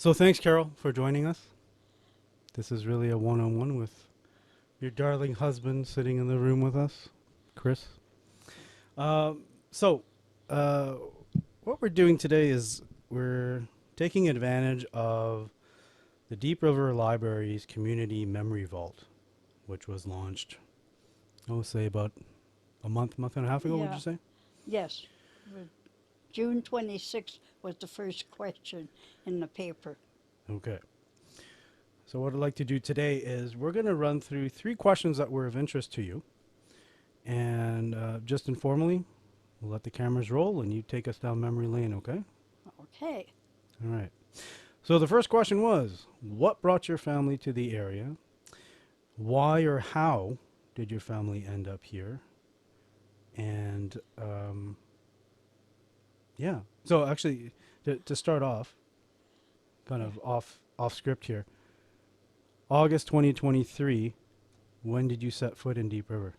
So thanks, Carol, for joining us. This is really a one-on-one with your darling husband sitting in the room with us, Chris. Um, so, uh, what we're doing today is we're taking advantage of the Deep River Library's Community Memory Vault, which was launched, I would say about a month and a half ago, would you Yeah, say? yes. With June 26th was the first question in the paper. Okay. So what I'd like to do today is we're going to run through three questions that were of interest to you. And just informally, we'll let the cameras roll and you take us down memory lane, okay? Okay. All right. So the first question was, what brought your family to the area? Why or how did your family end up here? And yeah. So actually, to start off, kind Yeah. of off script here. August 2023. When did you set foot in Deep River?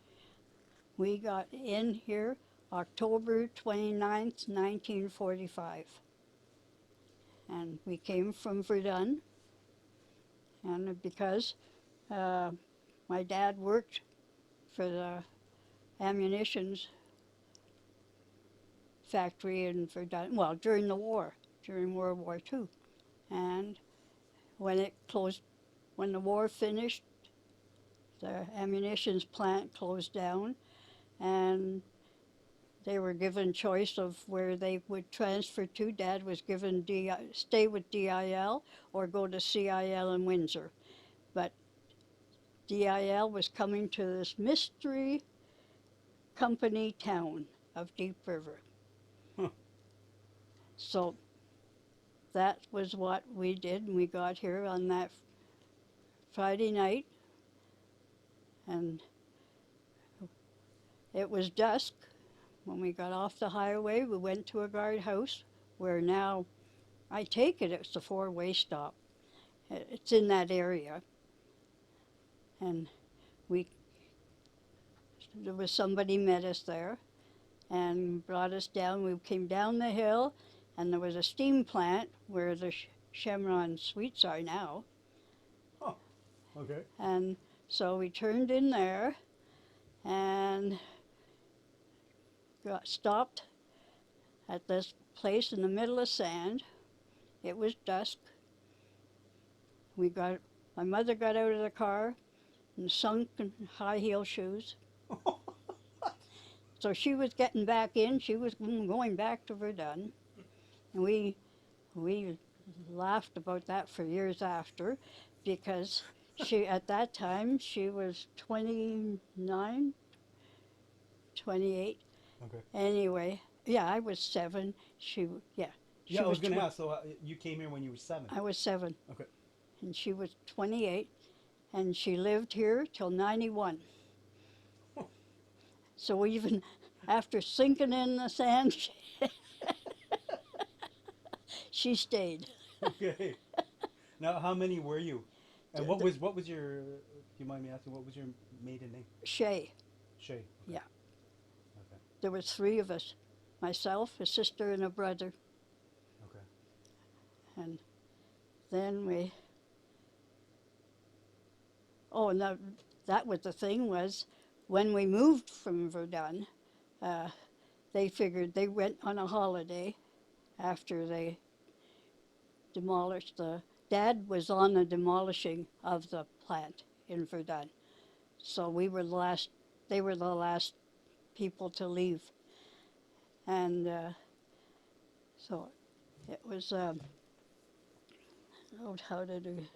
We got in here October 29th, 1945. And we came from Verdun. And because uh, my dad worked for the ammunitions factory in Verdun, well, during the war, during World War II. And when it closed, when the war finished, the ammunitions plant closed down, and they were given choice of where they would transfer to. Dad was given stay with DIL or go to CIL in Windsor. But DIL was coming to this mystery company town of Deep River. Huh. So that was what we did, and we got here on that Friday night, and it was dusk. When we got off the highway, we went to a guardhouse where now I take it it's a four-way stop. It's in that area. And we there was somebody met us there and brought us down. We came down the hill, and there was a steam plant where the Chevron suites are now. Oh, okay. And so we turned in there and got stopped at this place in the middle of sand. It was dusk. We got my mother got out of the car in sunken high heel shoes. So she was getting back in. She was going back to Verdun, and we laughed about that for years after, because she at that time she was 29, 28. Okay. Anyway, yeah, I was 7. Yeah, Yeah, she I was was gonna ask. So you came here when you were 7. I was 7, Okay. and she was 28, and she lived here till 91. So even after sinking in the sand, she stayed. Okay. Now, how many were you? And what was your? Do you mind me asking? What was your maiden name? Shay, Shay. Okay. yeah. Okay. There was 3 of us, myself, a sister, and a brother. Okay. And then oh, and that was the thing was, when we moved from Verdun, uh, they figured they went on a holiday after they demolished the, Dad was on the demolishing of the plant in Verdun. So we were the last, they were the last people to leave. And so it was, oh, how did we,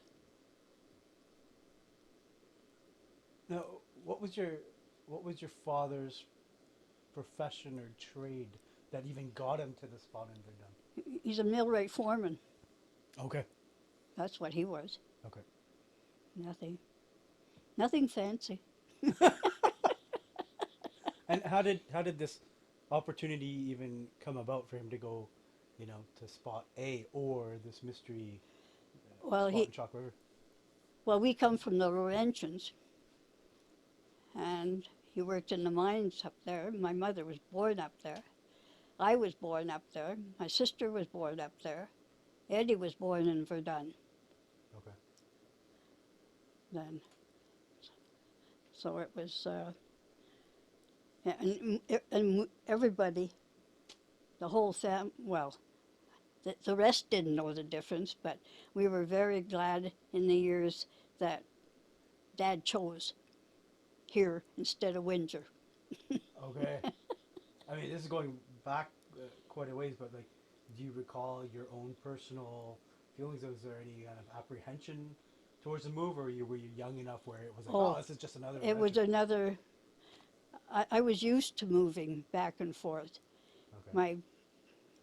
Now, what was your what was your father's profession or trade that even got him to the spot in he's a millwright foreman. Verdun? Okay. That's what he was. Okay. Nothing, nothing fancy. And how did this opportunity even come about for him to go, to spot A or this mystery Well, spot in Chalk River? well, we come from the Laurentians, and he worked in the mines up there. My mother was born up there. I was born up there. My sister was born up there Eddie was born in Verdun Okay. then. So it was, and everybody, the whole well, the rest didn't know the difference, but we were very glad in the years that Dad chose here instead of Windsor. Okay. I mean, this is going back quite a ways, but like, do you recall your own personal feelings? Was there any kind of apprehension towards the move, or were you young enough where it was like, oh, Oh, this is just another it was adventure? another, I was used to moving back and forth. Okay. My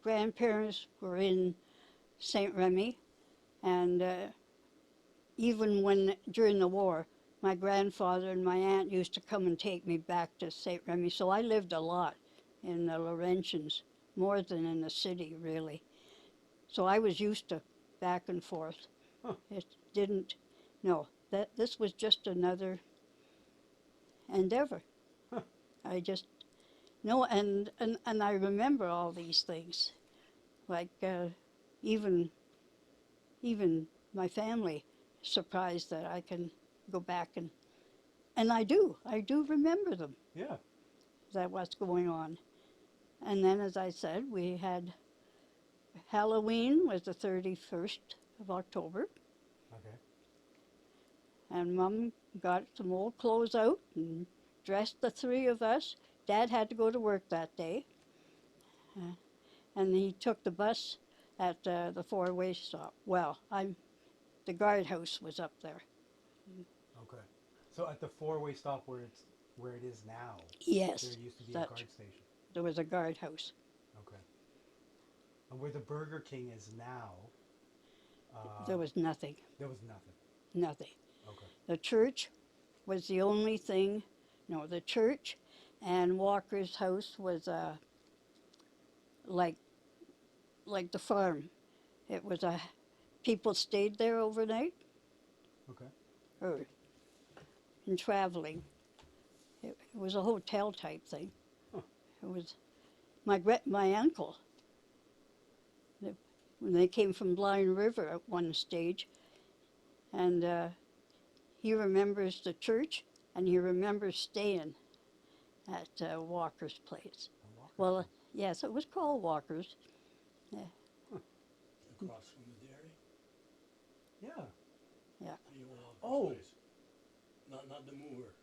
grandparents were in St. Remy, and even when during the war, my grandfather and my aunt used to come and take me back to St. Remy. So I lived a lot in the Laurentians, more than in the city, really. So I was used to back and forth. Huh. It didn't, no, that this was just another endeavor. Huh. I just, no, and I remember all these things, like even even my family surprised that I can go back and I do remember them, Yeah. that what's going on. And then, as I said, we had Halloween was the 31st of October, Okay. and Mom got some old clothes out and dressed the three of us. Dad had to go to work that day, and he took the bus at the four-way stop. Well, the guardhouse was up there. Okay. So at the four-way stop where it is now, there Yes, used to be a that guard station. there was a guardhouse. Okay. And where the Burger King is now, There was nothing, there was nothing. nothing. Okay. The church was the only thing. No, the church and Walker's house was like like the farm. It was a people stayed there overnight Okay. or in traveling. It was a hotel type thing. Huh. It was my uncle. When they came from Blind River at one stage, and he remembers the church, and he remembers staying at Walker's place. And Walker's Well, place. yes, it was called Walker's. Yeah, Across from the dairy, Yeah. yeah. the old Walker's Oh. place. Not the mover,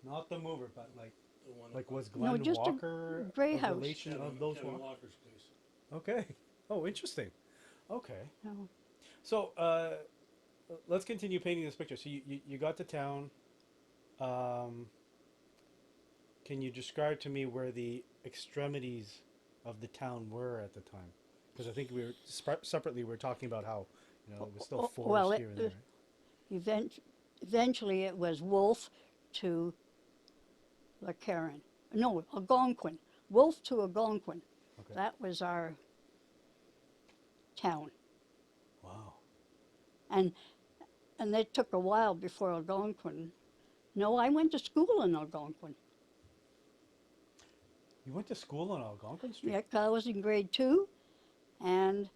Not the mover, but the one. like was No, Glenn just a Walker gray a house. relation Kevin, of those Kevin Walker? Walker's place. Okay. Oh, interesting. Okay. No. So let's continue painting this picture. So you got to town. Um, can you describe to me where the extremities of the town were at the time? Because I think we were separately we were talking about how it was still forest Well, here and there. Right? eventually it was Wolf to La Karen. No, Algonquin. Wolf to Algonquin. Okay. That was our town. Wow. And and it took a while before Algonquin. No, I went to school in Algonquin. You went to school on Algonquin Street. Yeah, I was in grade 2, and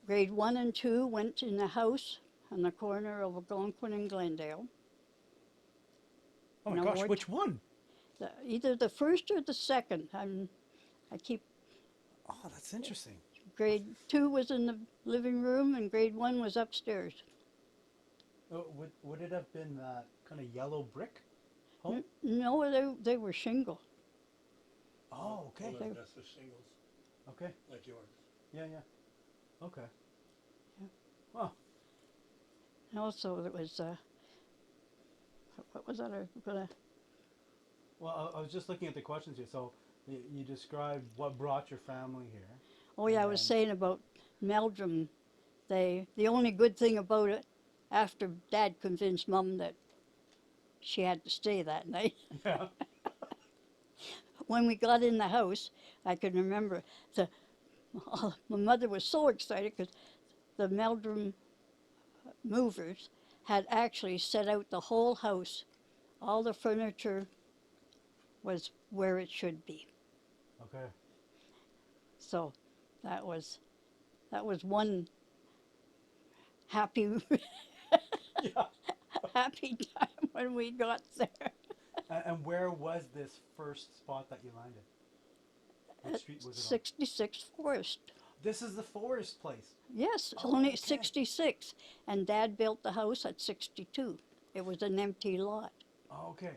grade 1 and 2 went in the house on the corner of Algonquin and Glendale. Oh my No gosh, more which one? Either the first or the second. I keep Oh, that's interesting. grade 2 was in the living room, and grade 1 was upstairs. Would it have been that kind of yellow brick home? No, they were shingle. Oh, okay. All asbestos shingles, Okay. like yours. Yeah, yeah. Okay. Yeah. Wow. And also, it was what was that? Well, I was just looking at the questions here. So you described what brought your family here. Oh yeah, I was saying about Meldrum. The only good thing about it, after Dad convinced Mum that she had to stay that night, Yeah. when we got in the house, I can remember my mother was so excited because the Meldrum movers had actually set out the whole house. All the furniture was where it should be. Okay. So that was one happy, Yeah. happy time when we got there. And where was this first spot that you landed? Which At street was it on? 66 Forest. This is the forest place. Yes, it's Oh, only okay. 66. And Dad built the house at 62. It was an empty lot. Oh, okay.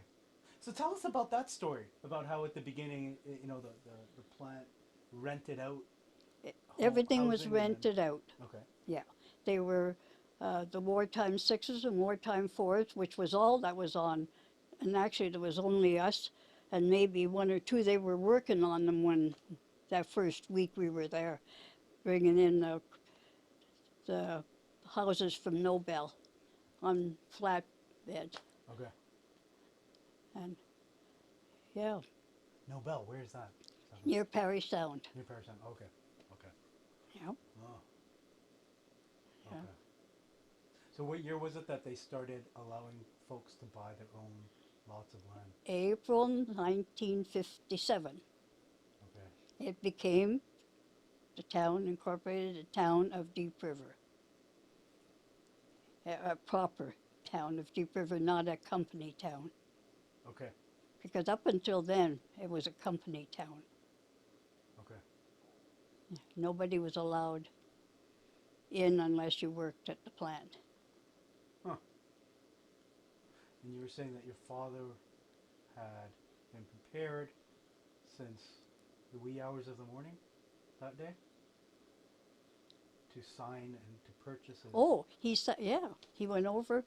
So tell us about that story, about how at the beginning, the plant rented out Everything was housing and then. rented out. Okay. Yeah. They were the wartime sixes and wartime fours, which was all that was on. And actually, there was only us and maybe one or two. They were working on them when that first week we were there, bringing in the houses from Nobel on flatbed. Okay. And yeah, Nobel, where is that? near Parry Sound. Near Paris. Okay. Okay. Yeah. Oh. Yeah. Okay. So what year was it that they started allowing folks to buy their own lots of land? April 1957. Okay. It became the town, incorporated the town of Deep River. A proper town of Deep River, not a company town. Okay. Because up until then, it was a company town. Okay. Nobody was allowed in unless you worked at the plant. Huh. And you were saying that your father had been prepared since the wee hours of the morning that day to sign and to purchase his. Oh, yeah, he went over.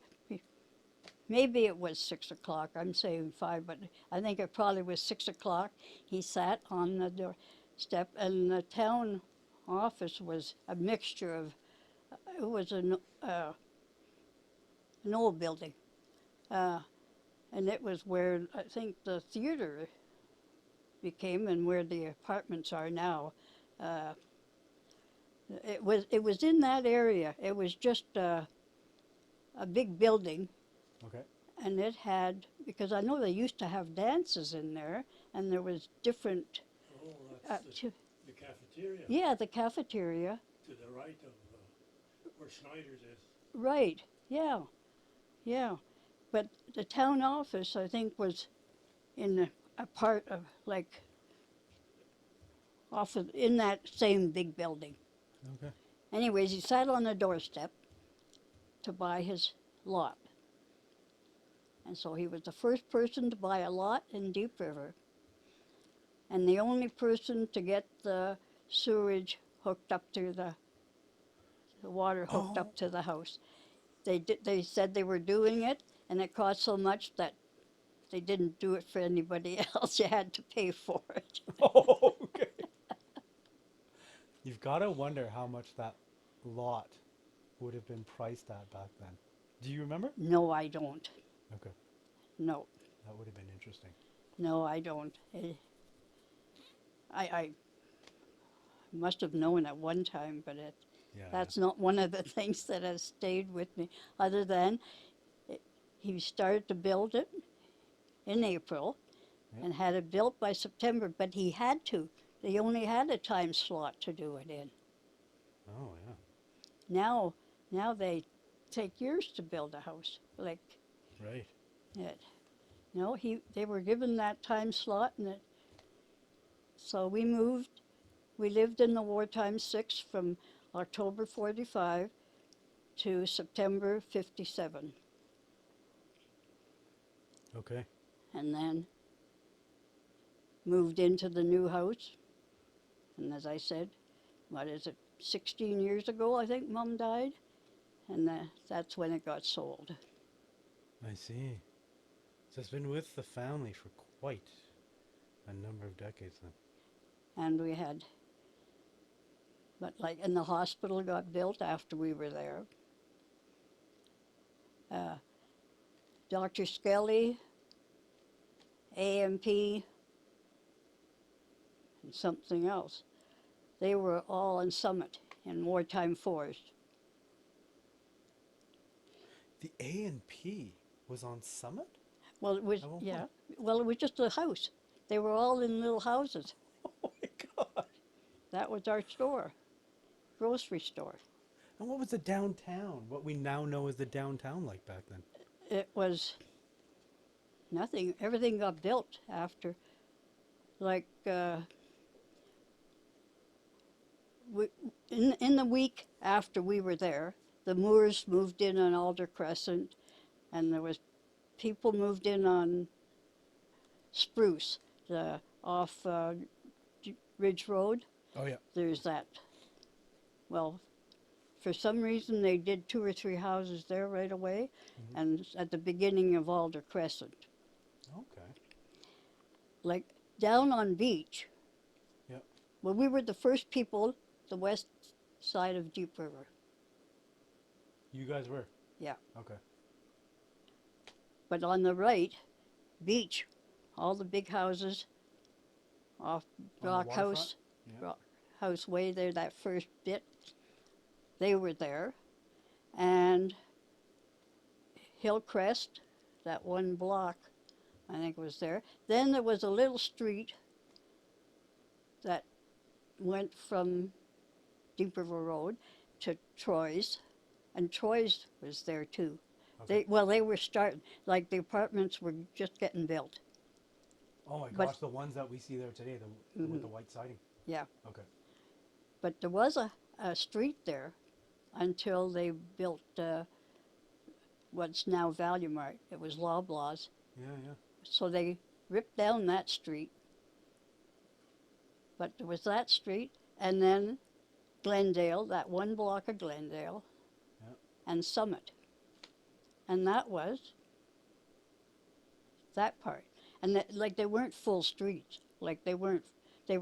Maybe it was 6 o'clock. I'm saying 5, but I think it probably was 6 o'clock. He sat on the doorstep, and the town office was a mixture of. It was an old building, and it was where I think the theater became, and where the apartments are now. Uh, it was in that area. It was just a big building, Okay. and it had, because I know they used to have dances in there, and there was different. Oh, that's Ch- the cafeteria yeah, the cafeteria. to the right of where Schneider's is. Right. Yeah. Yeah. But the town office, I think, was in a part of like off of in that same big building. Okay. Anyways, he sat on the doorstep to buy his lot. And so he was the first person to buy a lot in Deep River, and the only person to get the sewage hooked up to the water hooked Oh. up to the house. They said they were doing it, and it cost so much that they didn't do it for anybody else. You had to pay for it. Oh, okay. You've got to wonder how much that lot would have been priced at back then. Do you remember? No, I don't. Okay. No, That would have been interesting. no, I don't. I must have known at one time, but Yeah. that's not one of the things that has stayed with me, other than he started to build it in April Yeah. and had it built by September, but he had to. They only had a time slot to do it in. Oh, yeah. Now they take years to build a house. Like Right. it. No, they were given that time slot, and so we moved. We lived in the wartime 6 from October 45 to September 57. Okay. And then moved into the new house. And as I said, 16 years ago, I think Mom died. And that's when it got sold. I see. So it's been with the family for quite a number of decades then. And we had, and the hospital got built after we were there. Dr. Skelly, AMP, and something else. They were all on Summit in wartime 4s. The A&P was on Summit? Well, it was, At one yeah. point? Well, it was just a house. They were all in little houses. Oh my God. That was our store, grocery store. And what was the downtown? What we now know as the downtown like back then? It was nothing. Everything got built after. Like we, in the week after we were there, the Moors moved in on Alder Crescent, and there was people moved in on Spruce, off Ridge Road. Oh yeah. There's that. Well, for some reason they did 2 or 3 houses there right away, Mm-hmm. and at the beginning of Alder Crescent, Okay. like down on Beach. Yep. Well, we were the first people, the west side of Deep River. You guys were. Yeah. Okay. But on the right, Beach, all the big houses off On the Rock waterfront? House, Yeah. Rock House Way there, that first bit, they were there. And Hillcrest, that one block, I think was there. Then there was a little street that went from Deep River Road to Troy's, and Troy's was there too. Okay. They were starting, like the apartments were just getting built. Oh my but- gosh, the ones that we see there today, with the white siding. Yeah. Okay. But there was a street there until they built what's now Value Mart. It was Loblaws. Yeah, yeah. So they ripped down that street. But there was that street, and then Glendale, that one block of Glendale, Yeah. and Summit. And that was that part. And like they weren't full streets. Like they were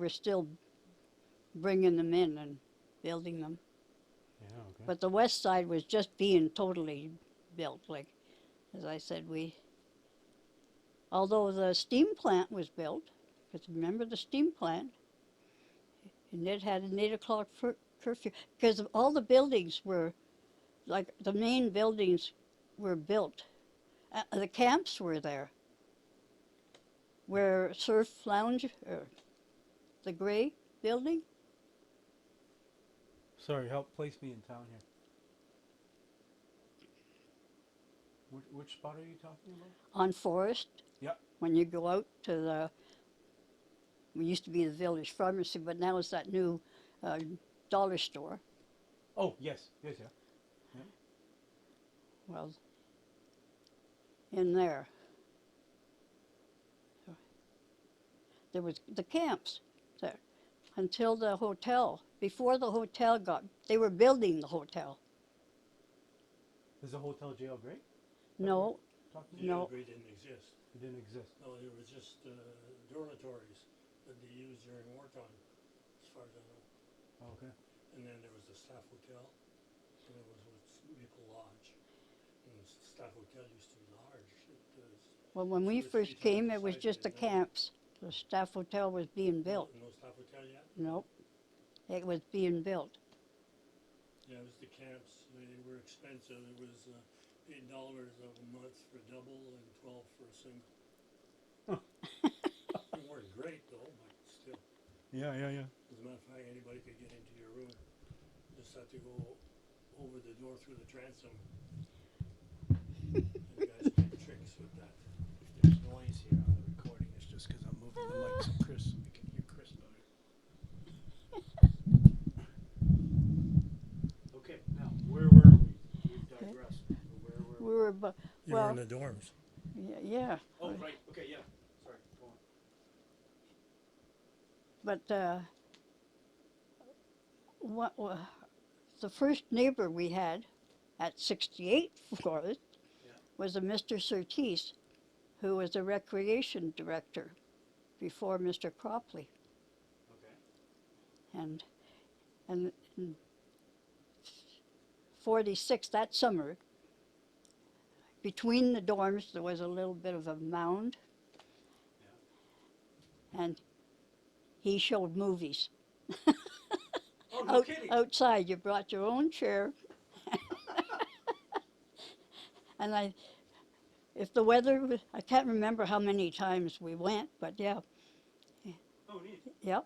still bringing them in and building them. Yeah, okay. But the west side was just being totally built. Like, as I said, although the steam plant was built, because remember the steam plant, and it had an 8 o'clock curfew, because all the buildings were, like the main buildings were built. The camps were there, where Surf Lounge, the gray building, Sorry, help place me in town here. Which spot are you talking about? on Forest. Yep. When you go out to we used to be the village pharmacy, but now it's that new dollar store. Oh, yes, yes, yeah. Well, in there. There was the camps there until the hotel. Before the hotel they were building the hotel. Is the Hotel Jail Great? No, Talking The No. Grade didn't exist. It didn't exist. No, there was just dormitories that they used during wartime, as far as I know. Oh, okay. And then there was the staff hotel, and there was what's Maple Lodge. And the staff hotel used to be large. It was well, when we 2 or 3 first times came, the it was size just the it is now. camps. The staff hotel was being built. No staff hotel yet? Nope, it was being built. Yeah, it was the camps. They were expensive. It was $8 a month for double and 12 for a single. They weren't great though, but still. Yeah, yeah, yeah. As a matter of fact, anybody could get into your room. Just had to go over the door through the transom. And you guys did tricks with that. If there's noise here on the recording, it's just because I'm moving the mic so we can hear Chris better. Okay, now, where were we? We've digressed. Where were We were, bu- You well, were in the dorms. yeah. Oh, right, okay, yeah. Sorry, go on. But the first neighbor we had at 68 Forest Yeah. was a Mr. Surtees, who was a recreation director before Mr. Cropley. Okay. And in 46, that summer, between the dorms, there was a little bit of a mound. And he showed movies. Oh, no kidding. Outside, you brought your own chair. And if the weather, I can't remember how many times we went, but yeah, Oh, neat. yep.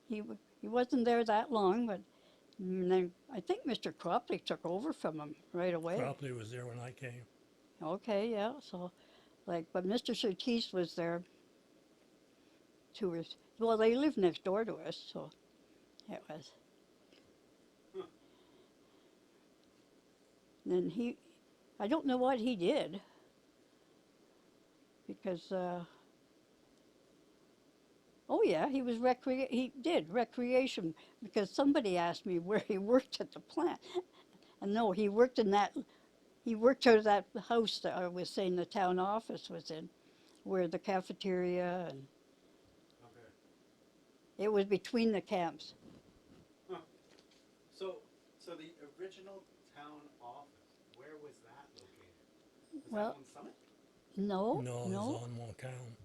He wasn't there that long, but And then I think Mr. Cropley took over from him right away. Cropley was there when I came. Okay, yeah. So, like, but Mr. Surtees was there 2 or well, they lived next door to us, so it was. And I don't know what he did because. Oh yeah, he did recreation because somebody asked me where he worked at the plant. And no, he worked out of that house that I was saying the town office was in, where the cafeteria and Okay. it was between the camps. So, so the original town office, where was that located? Was Well, that on Summit? No, No, it no. was on Montcalm.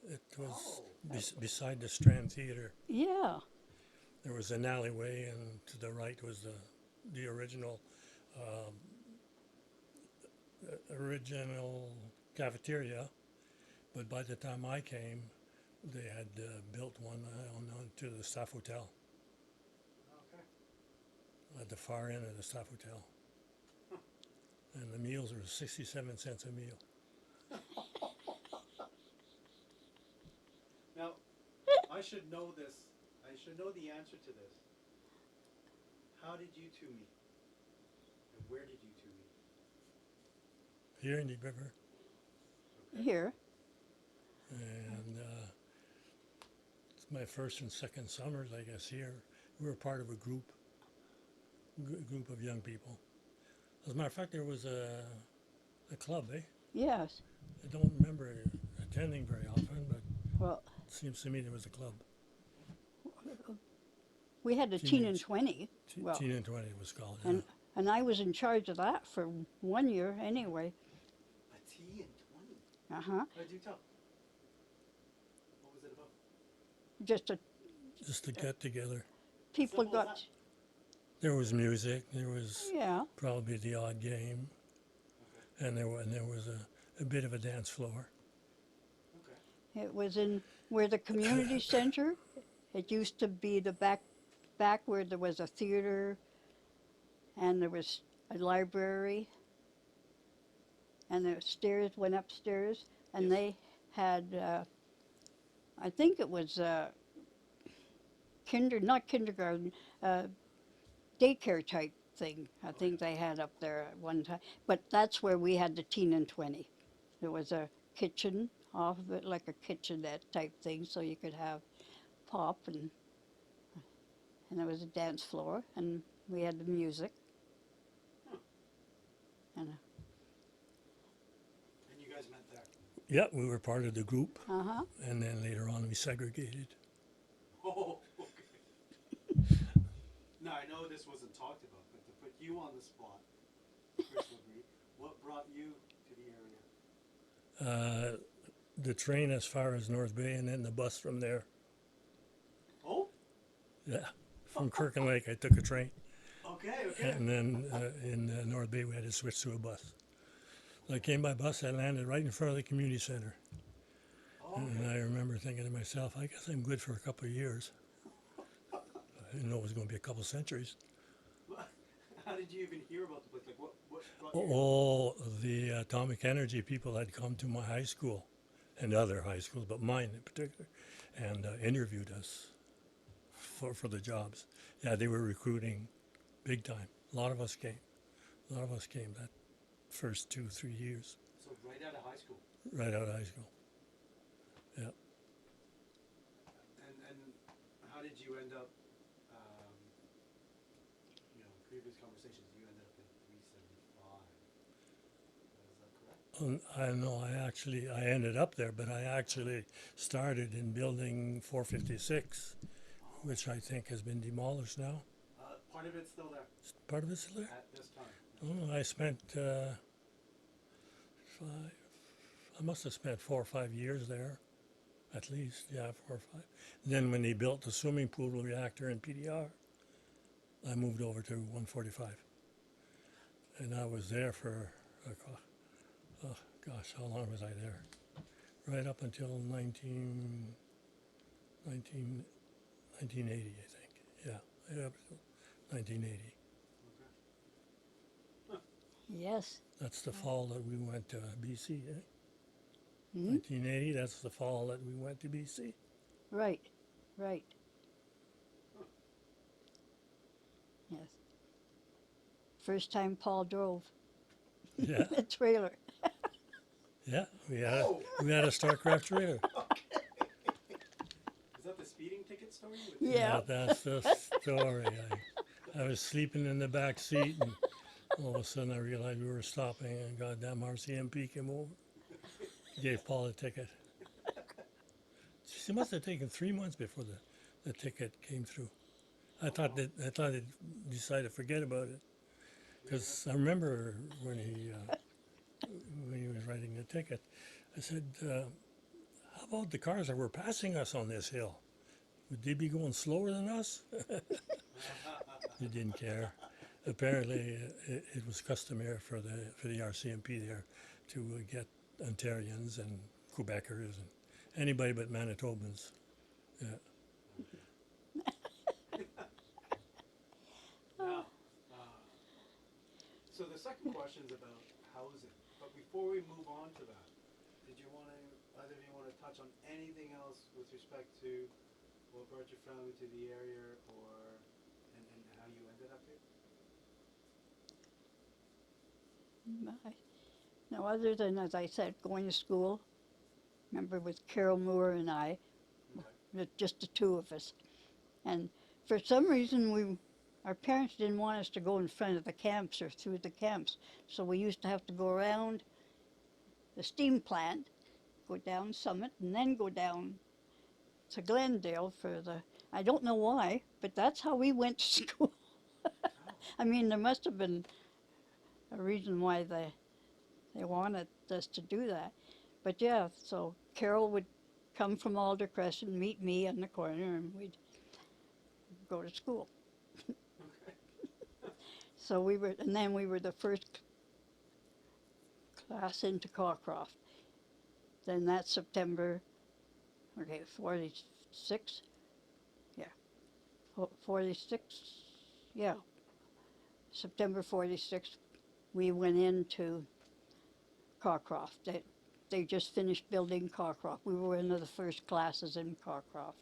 It was Oh. beside the Strand Theatre. Yeah. There was an alleyway, and to the right was the original cafeteria. But by the time I came, they had built one on to the staff hotel Okay. at the far end of the staff hotel. And the meals were 67 cents a meal. Now, I should know this. I should know the answer to this. How did you two meet? And where did you two meet? Here in the river, Okay. Here. and it's my first and second summers, I guess. Here, we were part of a group of young people. As a matter of fact, there was a club, eh? Yes. I don't remember attending very often, but Well, it seems to me there was a club. we had a teen and Teenage. 20. Well, Teen and 20 was called. Yeah. and I was in charge of that for 1 year anyway. A T and 20. Uh-huh. Do tell. What was it about? Just a Just to get together. people Simple as got that. There was music. There was yeah. probably the odd game, Okay. and there was a bit of a dance floor. Okay. It was in where the community center. It used to be the back where there was a theater and there was a library and the stairs went upstairs and Yes. they had I think it was not kindergarten, daycare type thing. I think they had up there at one time. But that's where we had the teen and 20. There was a kitchen off of it, like a kitchenette type thing, so you could have pop and there was a dance floor and we had the music. And And you guys met there. Yeah, we were part of the group, uh-huh. and then later on we segregated. Oh, okay. Now I know this wasn't talked about, but to put you on the spot, Chris Labrie, what brought you to the area? The train as far as North Bay, and then the bus from there. Oh, Yeah, from Kirkland Lake, I took a train, okay, okay. and then in North Bay we had to switch to a bus. I came by bus. I landed right in front of the community center, Oh, and okay. I remember thinking to myself, "I guess I'm good for a couple of years." I didn't know it was going to be a couple of centuries. How did you even hear about the place? Like, what brought you here? Oh, the atomic energy people had come to my high school, and other high schools, but mine in particular, and interviewed us for the jobs. Yeah, they were recruiting big time. A lot of us came. A lot of us came that first 2-3 years, So right out of high school. right out of high school. Yeah. And how did you end up, previous conversations, you ended up in 375. Is that correct? I know. I ended up there, but I actually started in building 456, which I think has been demolished now. Part of it's still there Part of it's still there. at this time. Oh, I spent I must have spent 4 or 5 years there, at least. Yeah, 4 or 5. Then when they built the swimming pool reactor in PDR, I moved over to 145, and I was there for oh gosh, how long was I there? Right up until 1980, I think. Yeah, yeah, 1980. Yes. That's the fall that we went to BC, eh? Hmm. 1980, that's the fall that we went to BC. Right. Right. Yes. First time Paul drove Yeah, a trailer. yeah, Oh, we had a Starcraft trailer. is that the speeding ticket story? With Yeah. Yeah, that's the story. I was sleeping in the back seat, and all of a sudden I realized we were stopping, and goddamn RCMP came over, gave Paul a ticket. It must have taken 3 months before the ticket came through. I thought they'd decided to forget about it, because I remember when he was writing the ticket, I said, "How about the cars that were passing us on this hill? Would they be going slower than us?" He didn't care. Apparently, it was customary for the RCMP there to get Ontarians and Quebecers and anybody but Manitobans. Yeah. Now, so the second question is about housing. But before we move on to that, did you want to, either of you want to touch on anything else with respect to what brought your family to the area, or and how you ended up here? No, other than, as I said, going to school. Remember with Carol Moore and I, Okay. just the two of us. And for some reason, our parents didn't want us to go in front of the camps or through the camps. So we used to have to go around the steam plant, go down Summit, and then go down to Glendale for the, I don't know why, but that's how we went to school. Oh. I mean, there must have been a reason why they wanted us to do that. But yeah, so Carol would come from Alder Crescent, meet me in the corner, and we'd go to school. Okay. So and then we were the first class into Cawcroft. Then that September, okay, 46, yeah, 46, yeah, September 46, we went into Cawcroft. They just finished building Cawcroft. We were one of the first classes in Cawcroft.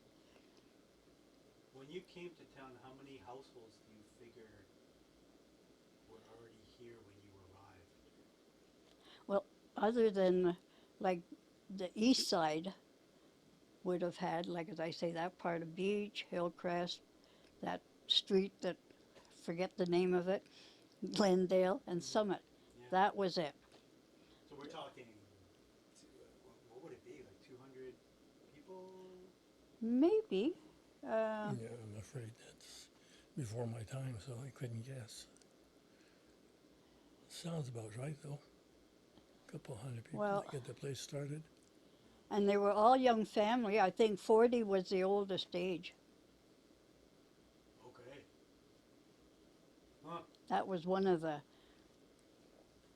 When you came to town, how many households do you figure were already here when you arrived? Well, other than like the east side would have had, like as I say, that part of Beach, Hillcrest, that street that, forget the name of it, Glendale and Summit. Yeah. That was it. So we're talking, what would it be, like 200 people? Maybe. Yeah, I'm afraid that's before my time, so I couldn't guess. Sounds about right, though. A couple hundred people Well, to get the place started. and they were all young family. I think 40 was the oldest age. Okay. Huh. That was one of the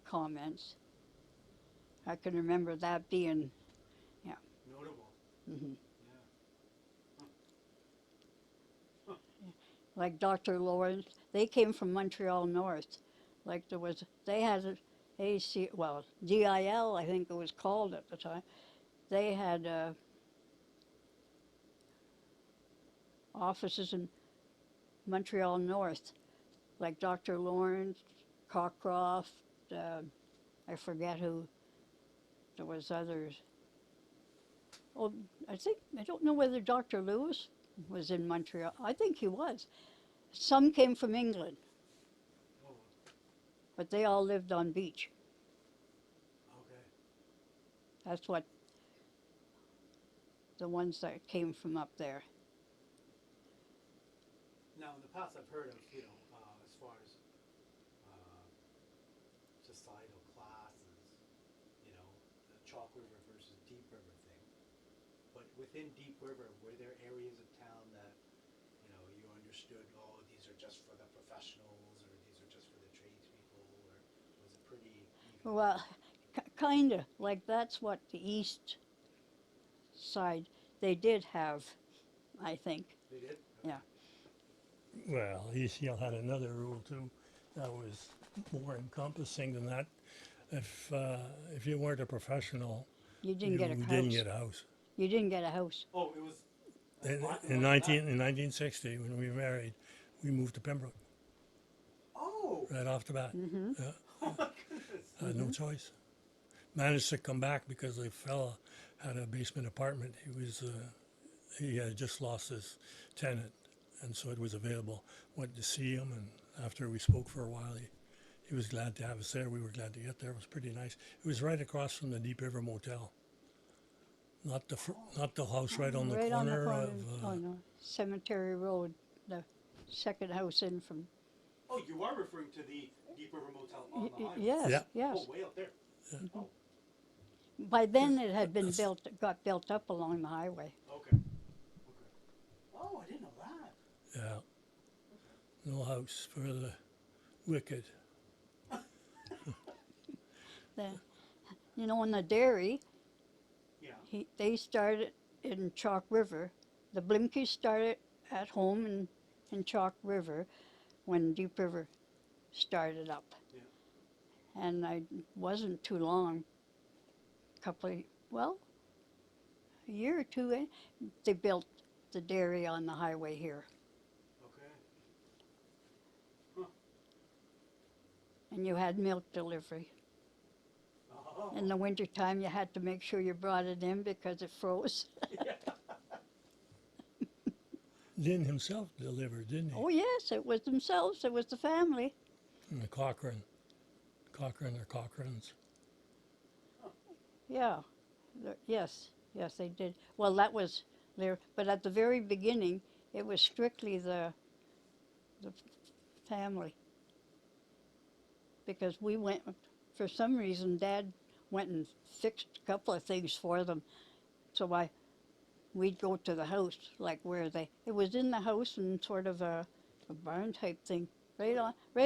comments. I can remember that being, Notable. hmm Yeah. like Dr. Lawrence. They came from Montreal North. Like they had a AC, well, DIL, I think it was called at the time. They had offices in Montreal North, like Dr. Lawrence, Cockcroft, I forget who, there was others. Oh, I don't know whether Dr. Lewis was in Montreal. I think he was. Some came from England, Oh, but they all lived on Beach. okay. That's what the ones that came from up there. Now, in the past, I've heard of, as far as uh, societal classes, the Chalk River versus Deep River thing. But within Deep River, were there areas of town that, you understood, oh, these are just for the professionals, or these are just for the tradespeople, or was it pretty even? Well, kind of. Like that's what the east side, they did have, I think. They did? Yeah. Well, ECL had another rule too that was more encompassing than that. If you weren't a professional, You didn't you get a didn't house. get a house. You didn't get a house. Oh, it was black and In white back. 1960, when we married, we moved to Pembroke Oh, right off the bat. Mm-hmm. Yeah, oh my goodness. had no choice. Managed to come back because the fella had a basement apartment. He had just lost his tenant, and so it was available. Went to see him, and after we spoke for a while, he was glad to have us there. We were glad to get there. It was pretty nice. It was right across from the Deep River Motel. Not the house right on the Right on the corner corner. of. Oh no, Cemetery Road, the second house in from. Oh, you are referring to the Deep River Motel on the highway. Yes, Yeah. yes. Oh, way up there. Oh, By then it had been That's- built, got built up along the highway. okay. Okay. Oh, I didn't know that. Yeah. No house for the wicked. The, you know, in the dairy, Yeah. they started in Chalk River. The Blimkeys started at home in Chalk River when Deep River started up. Yeah. And I wasn't too long, well, a year or two in, they built the dairy on the highway here. Okay. And you had milk delivery. Oh. In the wintertime, you had to make sure you brought it in because it froze. Lynn himself delivered, didn't he? Oh, yes, it was themselves, it was the family. And the Cochrane or Cochranes. Yeah, yes, they did. Well, that was there, but at the very beginning, it was strictly the family. Because we went, for some reason, Dad went and fixed a couple of things for them. So we'd go to the house, like it was in the house and sort of a barn type thing, right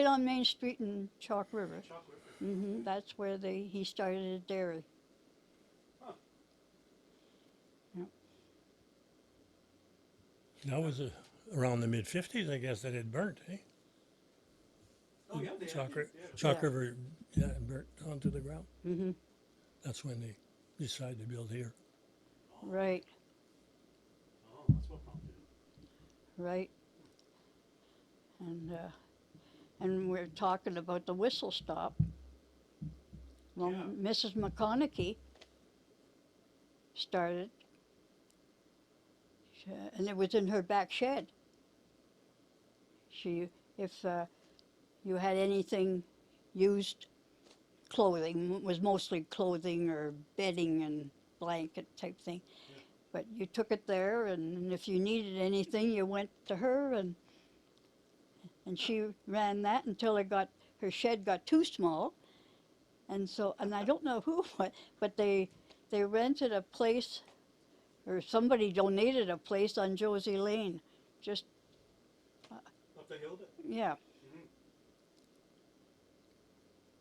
on Main Street in Chalk River. Chalk River. That's where he started a dairy. Huh. Yep. That was around the mid 50s, I guess, that it burnt, eh? Oh, yeah, they Chalk, had Ri- these, yeah. Chalk Yeah. River, yeah, it burnt onto the ground. Hmm. That's when they decided to build here. Right, Oh, that's what prompted it. right. And we're talking about the whistle stop. Well, Yeah. Mrs. McConaughey started, and it was in her back shed. If you had anything used, clothing, it was mostly clothing or bedding and blanket type thing. Yeah. But you took it there, and if you needed anything, you went to her, and she ran that until her shed got too small. And so, and I don't know who, but they rented a place, or somebody donated a place on Josie Lane. Just, Up the hill bit. yeah.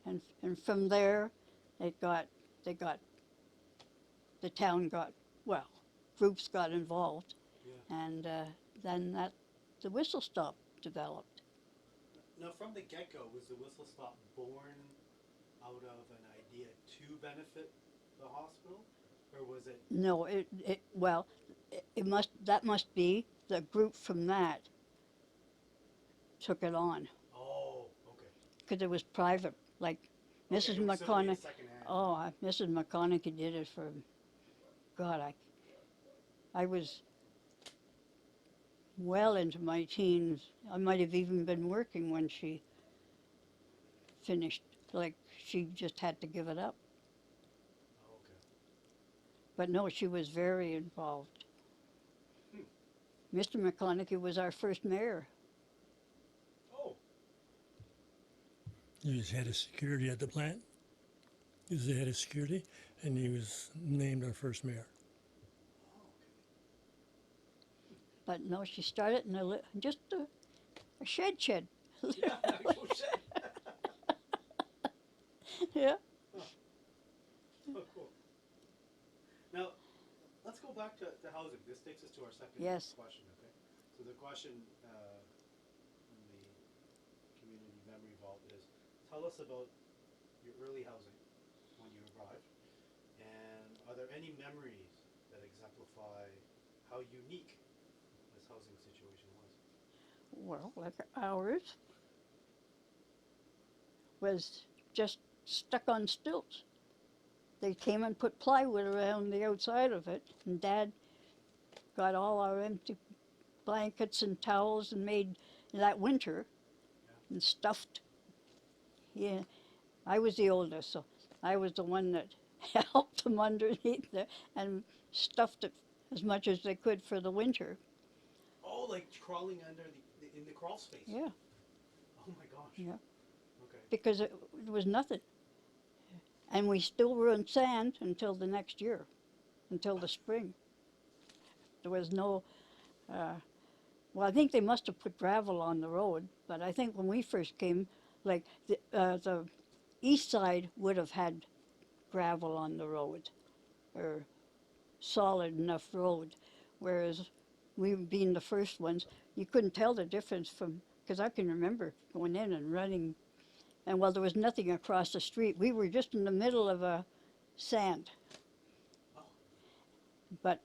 Mhm. And from there, the town got, well, groups got involved. Yeah. And then the whistle stop developed. Now, from the get-go, was the whistle stop born out of an idea to benefit the hospital, or was it? No, that must be the group from that took it on. Oh, okay. Because it was private, like Mrs. Okay, it was simply a McConaughey. secondhand. Oh, Mrs. McConaughey did it for, God, I was well into my teens. I might have even been working when she finished. Like, she just had to give it up. Oh, okay. But no, she was very involved. Mr. McConaughey was our first mayor. Oh, He was head of security at the plant. He was the head of security, and he was named our first mayor. But no, she started in just a shed. yeah. Actual shit. Yeah. Oh, cool. Now, let's go back to housing. This takes us to our second Yes. question, okay? So the question involved is tell us about your early housing when you arrived, and are there any memories that exemplify how unique this housing situation was? Well, like ours was just stuck on stilts. They came and put plywood around the outside of it, and Dad got all our empty blankets and towels and made that winter and stuffed. Yeah, I was the oldest, so I was the one that helped them underneath there and stuffed it as much as they could for the winter. Oh, like crawling under in the crawl space. Yeah, Oh my gosh. yeah, Okay. because it was nothing. And we still were in sand until the next year, until the spring. There was no, well, I think they must have put gravel on the road, but I think when we first came, like the east side would have had gravel on the road, or solid enough road, whereas we being the first ones, you couldn't tell the difference from, because I can remember going in and running, and well, there was nothing across the street. We were just in the middle of a sand, Oh. but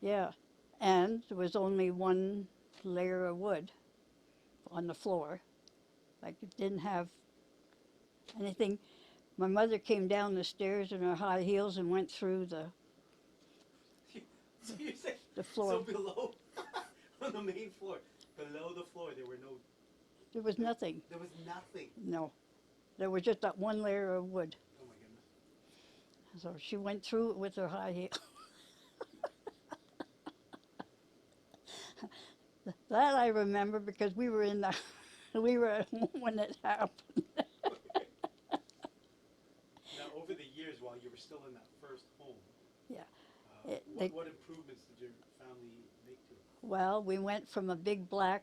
yeah, and there was only one layer of wood on the floor. Like it didn't have anything. My mother came down the stairs in her high heels and went through So you say the floor. so below on the main floor, below the floor there were no. There was nothing. There was nothing. No, there was just that one layer of wood. Oh my goodness. So she went through it with her high heel. That I remember because we were in the, we were at home when it happened. Now, over the years, while you were still in that first home, Yeah. what improvements did your family make to it? Well, we went from a big black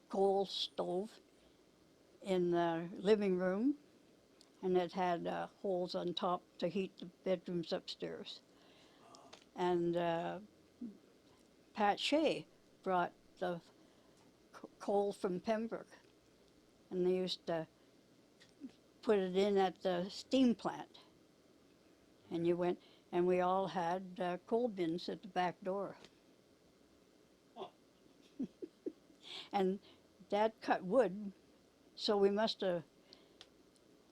coal stove in the living room, and it had holes on top to heat the bedrooms upstairs. And Pat Shea brought the coal from Pembroke, and they used to put it in at the steam plant. And you went, and we all had coal bins at the back door. Huh. And Dad cut wood, so we must have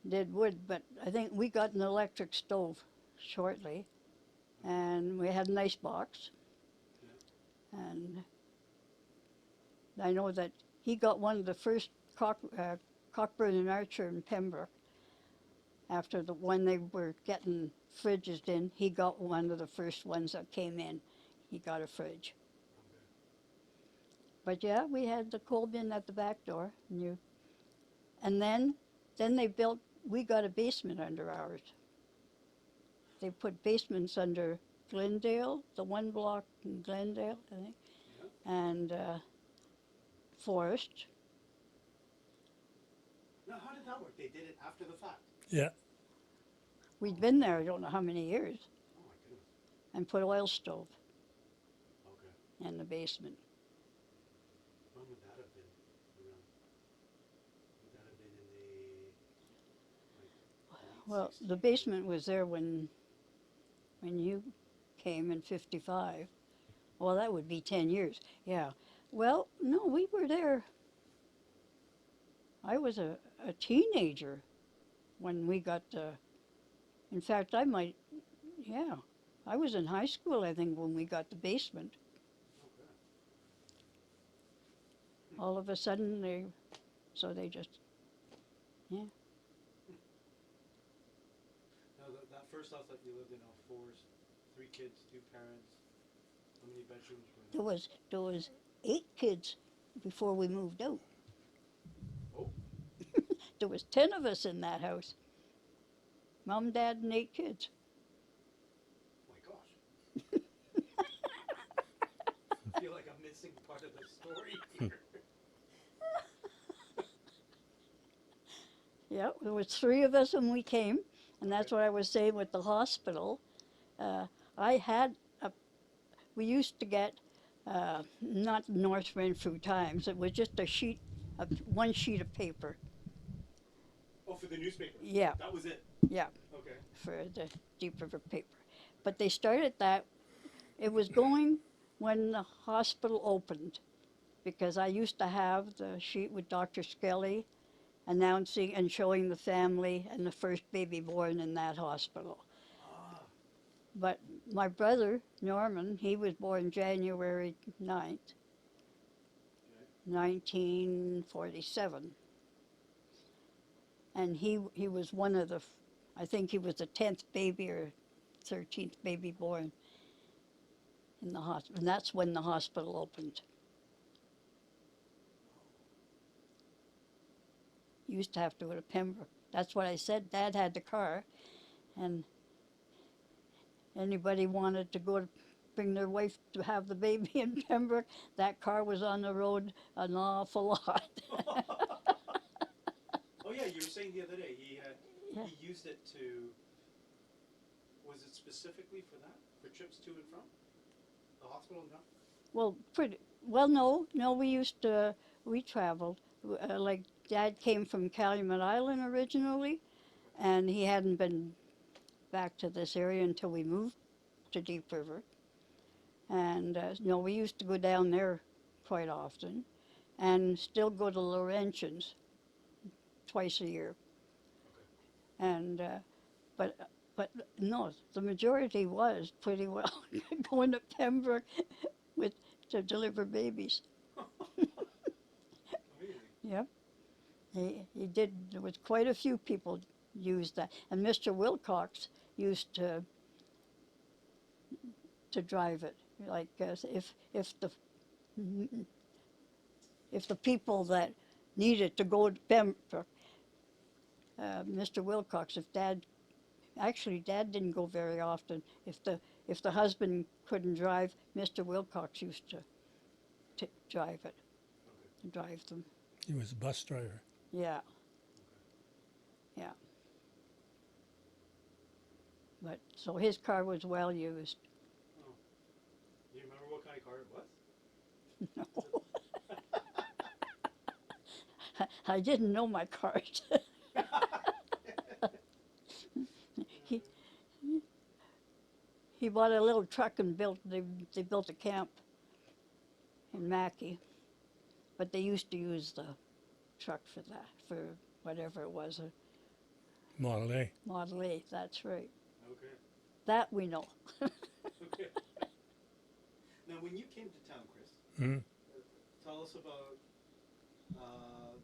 did wood, but I think we got an electric stove shortly, and we had an ice box. And I know that he got one of the first Cockburn and Archer in Pembroke. After the when they were getting fridges in, he got one of the first ones that came in. He got a fridge. But yeah, we had the coal bin at the back door, and then they built. We got a basement under ours. They put basements under Glendale, the one block in Glendale, I think, and Forest. Now, how did that work? They did it after the fact. Yeah. We'd been there, I don't know how many years, Oh my goodness. and put oil stove Okay. in the basement. When would that have been around? Would that have been in the late Well, 60s? the basement was there when you came in '55. Well, that would be 10 years. Yeah. Well, no, we were there. I was a teenager when we got in fact, I was in high school, I think, when we got the basement. Okay. All of a sudden, they just, yeah. Now, that first house that you lived in, Forest, 3 kids, 2 parents. How many bedrooms were There was 8 kids before we moved out. Oh. There was 10 of us in that house. Mom, Dad, and 8 kids. My gosh. I feel like I'm missing part of the story here. Yeah, there was 3 of us when we came, and that's what I was saying with the hospital. We used to get, not North Renfrew Times, it was just a sheet one sheet of paper. Oh, for the newspaper. Yeah, That was it. yeah, Okay. for the Deep River paper. But they started that. It was going when the hospital opened, because I used to have the sheet with Dr. Skelly announcing and showing the family and the first baby born in that hospital. Ah. But my brother, Norman, he was born January 9th, 1947. And he was one of the, I think he was the 10th baby or 13th baby born in the hospital. And that's when the hospital opened. You used to have to go to Pembroke. That's what I said. Dad had the car, and anybody wanted to go to bring their wife to have the baby in Pembroke, that car was on the road an awful lot. Oh yeah, you were saying the other day Yeah. he used it to. Was it specifically for that? For trips to and from the hospital and from? Well, pretty well. No, we traveled. Like Dad came from Calumet Island originally, and he hadn't been back to this area until we moved to Deep River. And no, we used to go down there quite often, and still go to Laurentians twice a year. And but but no, the majority was pretty well going to Pembroke with to deliver babies. Amazing. Yep, he did. There was quite a few people used that, and Mr. Wilcox used to drive it. Like if the people that needed to go to Pembroke, Mr. Wilcox, if Dad actually Dad didn't go very often. If the husband couldn't drive, Mr. Wilcox used to drive it, drive them. He was a bus driver. Yeah, yeah. But so his car was well used. Oh. Do you remember what kind of car it was? No, I didn't know my cars. he he bought a little truck and they built a camp in Mackay, but they used to use the truck for that, for whatever it was, a Model A. Model A. That's right. Okay. That we know. Okay. Now, when you came to town, Chris, Hmm? tell us about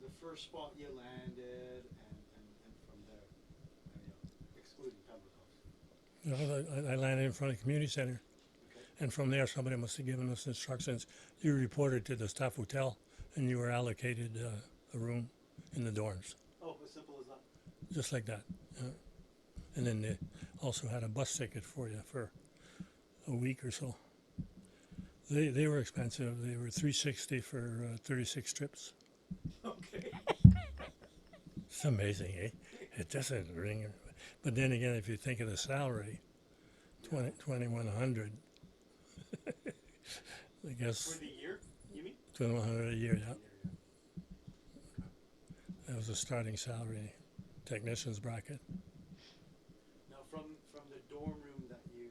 the first spot you landed, and from there, excluding Pembroke House. You know, I landed in front of the community center, Okay. and from there somebody must have given us instructions. You reported to the staff hotel, and you were allocated a room in the dorms, Oh, as simple as that. just like that. Yeah. And then they also had a bus ticket for you for a week or so. They were expensive. They were $360 for 36 trips. Okay. It's amazing, eh? It doesn't ring. But then again, if you think of the salary, 2,100. I guess For the year, you mean? 2,100 a year. Yeah, Yeah. that was a starting salary, technician's bracket. Now, from the dorm room that you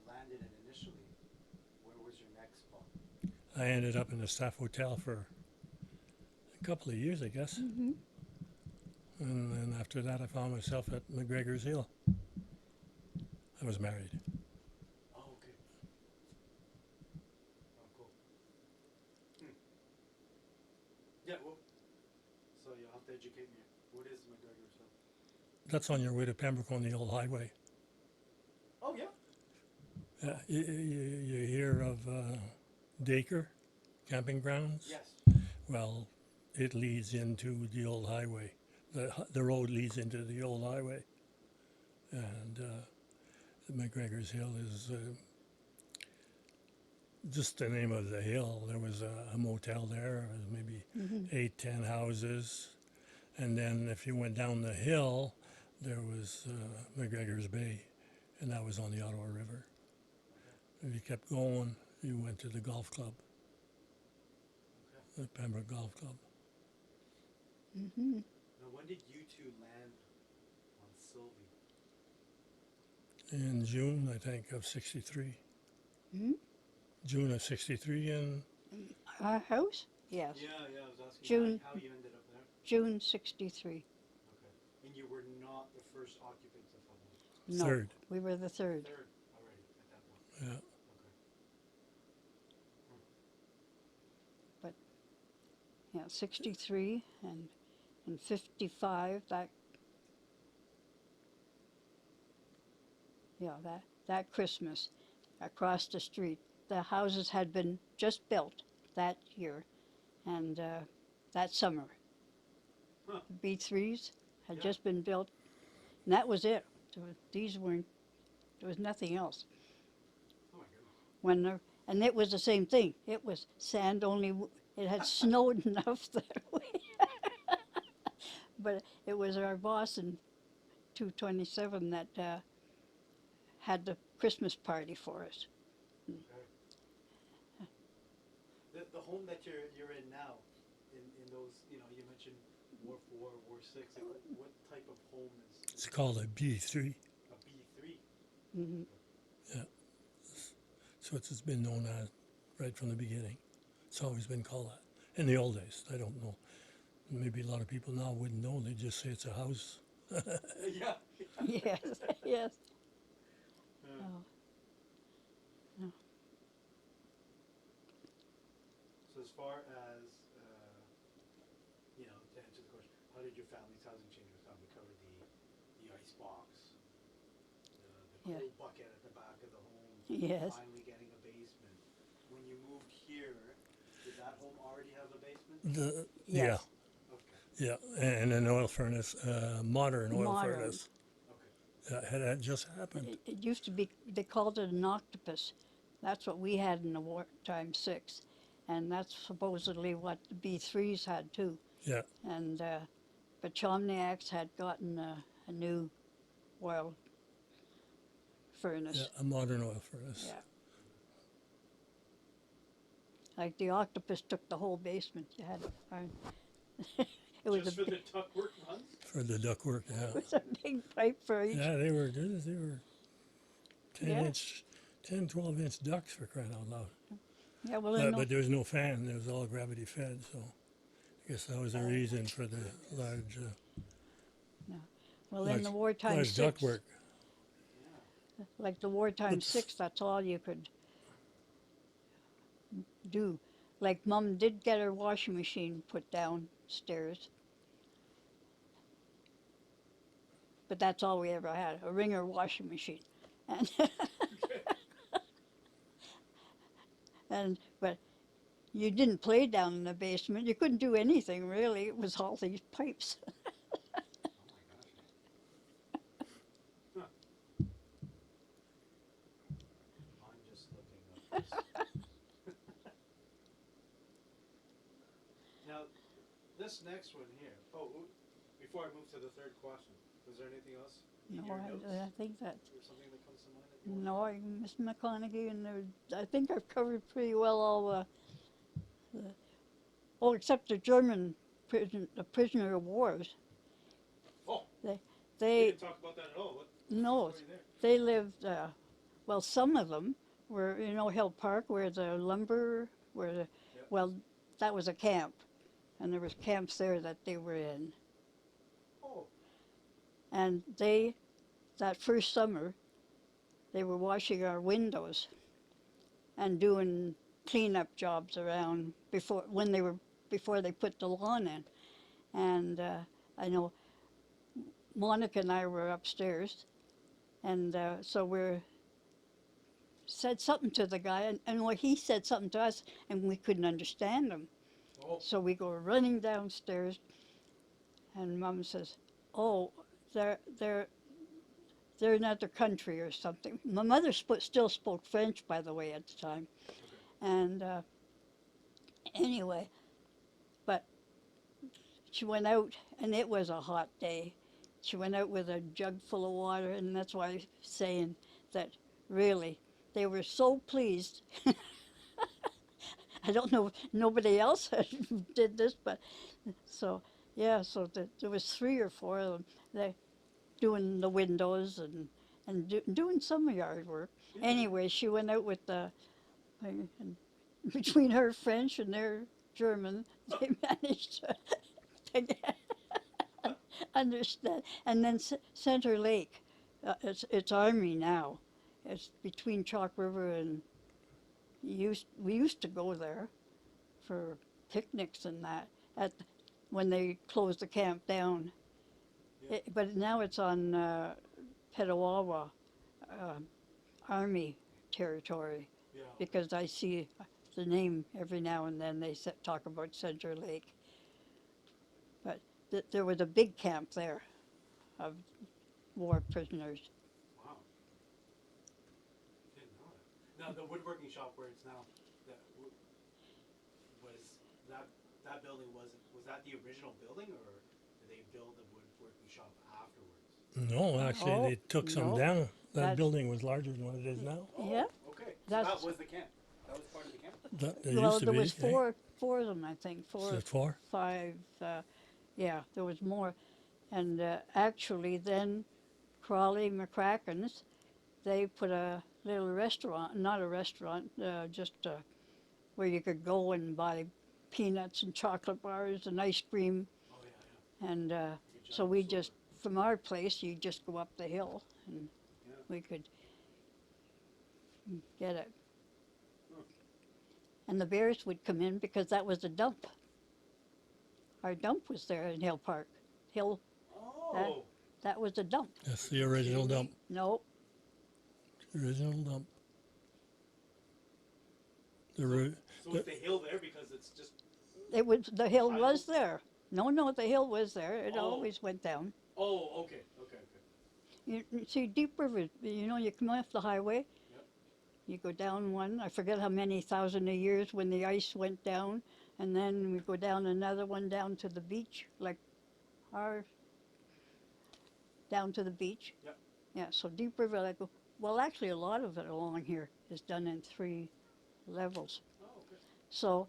landed in initially, where was your next spot? I ended up in the staff hotel for a couple of years, I guess. Mm-hmm. And then after that, I found myself at McGregor's Hill. I was married. Oh, okay. Oh, cool. Yeah, well, so you'll have to educate me. What is McGregor's Hill? That's on your way to Pembroke on the old highway. Oh, yeah. You hear of Dacre camping grounds? Yes. Well, it leads into the old highway. The road leads into the old highway. And McGregor's Hill is just the name of the hill. There was a motel there, maybe 8, 10 houses. And then if you went down the hill, there was McGregor's Bay, and that was on the Ottawa River. If you kept going, you went to the golf club, the Pembroke Golf Club. Hmm. Now, when did you two land on Sylvie? In June, I think, of 63. Hmm. June of 63, and Our house? Yes. Yeah, I was asking June, how you ended up there. June 63. Okay. And you were not the first occupants of the home. No, third. we were the third. Third already at that point. Yeah. Okay. But yeah, 63 and 55. That Christmas, across the street, the houses had been just built that year, and that summer, Huh. B3s had Yeah. just been built, and that was it. These weren't. There was nothing else. Oh my goodness. And it was the same thing. It was sand only. It had snowed enough that way. But it was our boss in 227 that had the Christmas party for us. Okay. The home that you're in now, in those, you mentioned War 4, War 6. Like, what type of home is It's called a B3. a B3? Hmm. Yeah. So it's been known as right from the beginning. It's always been called that. In the old days, I don't know. Maybe a lot of people now wouldn't know. They just say it's a house. Yeah. Yes, yes. Uh, Oh, no. So as far as, to answer the question, how did your family's housing change with time? We covered the ice box, the Yeah. coal bucket at the back of the home, Yes. finally getting a basement. When you moved here, did that home already have a basement? Yeah, Yes. Okay. yeah, and an oil furnace, modern oil Modern. furnace. Okay. That just happened. It used to be, they called it an octopus. That's what we had in the wartime 6. And that's supposedly what the B3s had too. Yeah, And but Chomniacs had gotten a new oil yeah, furnace. a modern oil furnace. Yeah. Like the octopus took the whole basement. You had to find. It was Just a for the ductwork runs? For the ductwork. it Yeah, was a big pipe for each. yeah, they were 10 Yeah. inch, 10, 12-inch ducts for crying out loud. Yeah. Well, in But there was no fan. It was all gravity fed. So I guess that was the reason for the large, in the wartime large 6, ductwork. like the wartime Oops. 6, that's all you could do. Like Mom did get her washing machine put downstairs, but that's all we ever had, a Ringer washing machine. And but you didn't play down in the basement. You couldn't do anything really. It was all these pipes. Oh my gosh. Huh. I'm just looking up this. Now, this next one here. Oh, before I move to the third question, was there anything else in No, your notes? I think that. Or something that comes to mind that you want No, Miss McConaughey, and I think I've covered pretty well all the oh, except the German the prisoner of wars. Oh, They, you they didn't talk about that at all. What no, story there? they lived. Well, some of them were, Hill Park, where the lumber, Yep. well, that was a camp, and there was camps there that they were in, Oh, and that first summer, they were washing our windows, and doing cleanup jobs around before they put the lawn in, and I know Monica and I were upstairs, and so we said something to the guy, and he said something to us, and we couldn't understand him. oh, So we go running downstairs, and Mom says, "Oh, they're in another country or something." My mother still spoke French, by the way, at the time, okay. and anyway, but she went out, and it was a hot day. She went out with a jug full of water, and that's why I'm saying that really they were so pleased. I don't know if nobody else did this, but so Yeah, so there was 3 or 4 of them. They doing the windows and doing some yard work. Yeah. Anyway, she went out with the and between her French and their German, they managed to get, understand. And then Center Lake, it's Army now. It's between Chalk River and we used to go there for picnics and that at when they closed the camp down. Yeah. But now it's on Petawawa Army territory Yeah. because I see the name every now and then. They talk about Center Lake, but there was a big camp there of war prisoners. Wow. Didn't know that. Now the woodworking shop where it's now, that was that that building was that the original building, or did they build the woodworking shop afterwards? No, actually, Oh, they took some no, down. That that's building was larger than what it is now. yeah. Okay. So That's that was the camp. That was part of the camp. That there well, used to there be. was four of them, I think, Is it 4? 5. Yeah, there was more, and actually then Crawley McCracken's, they put a little restaurant, not a restaurant, just where you could go and buy peanuts and chocolate bars and ice cream. Oh yeah, And yeah. so we just, from our place, you just go up the hill and Yeah. we could get it. Hmm. And the bears would come in because that was a dump. Our dump was there in Hill Park. Hill, Oh. that was a dump. That's the original dump. No, The original dump. The root. So is the hill there because it's just? the hill Side was hill? there. No, the hill was there. It Oh. always went down. Oh, okay. You see, Deep River, you come off the highway, Yep. you go down one, I forget how many thousand of years when the ice went down, and then we go down another one down to the beach, like our, down to the beach. Yep. Yeah, so Deep River, well, actually a lot of it along here is done in 3 levels. Oh, okay. So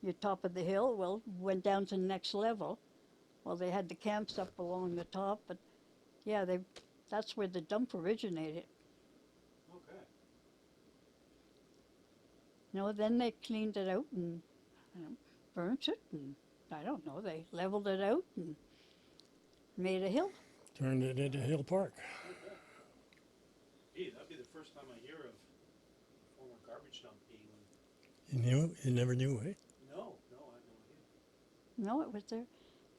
your top of the hill, well, went down to the next level. Well, they had the camps up along the top, but yeah, that's where the dump originated. Okay. Then they cleaned it out and burnt it, and I don't know, they leveled it out and made a hill. Turned it into Hill Park. Okay. Gee, that'd be the first time I hear of a former garbage dump being. You knew? You never knew, eh? No, I had no idea. No, it was there.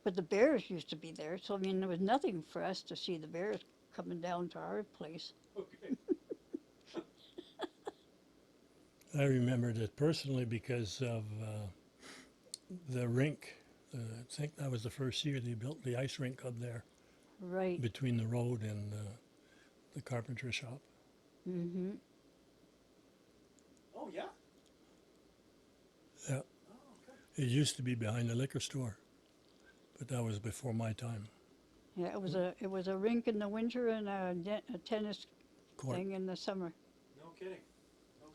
But the bears used to be there, so I mean, there was nothing for us to see the bears coming down to our place. Okay. I remembered it personally because of the rink. I think that was the first year they built the ice rink up there Right. between the road and the carpenter shop. Mm-hmm. Oh yeah. Yeah. Oh, okay. It used to be behind the liquor store, but that was before my time. Yeah, it was a rink in the winter and a tennis Court. thing in the summer, No kidding.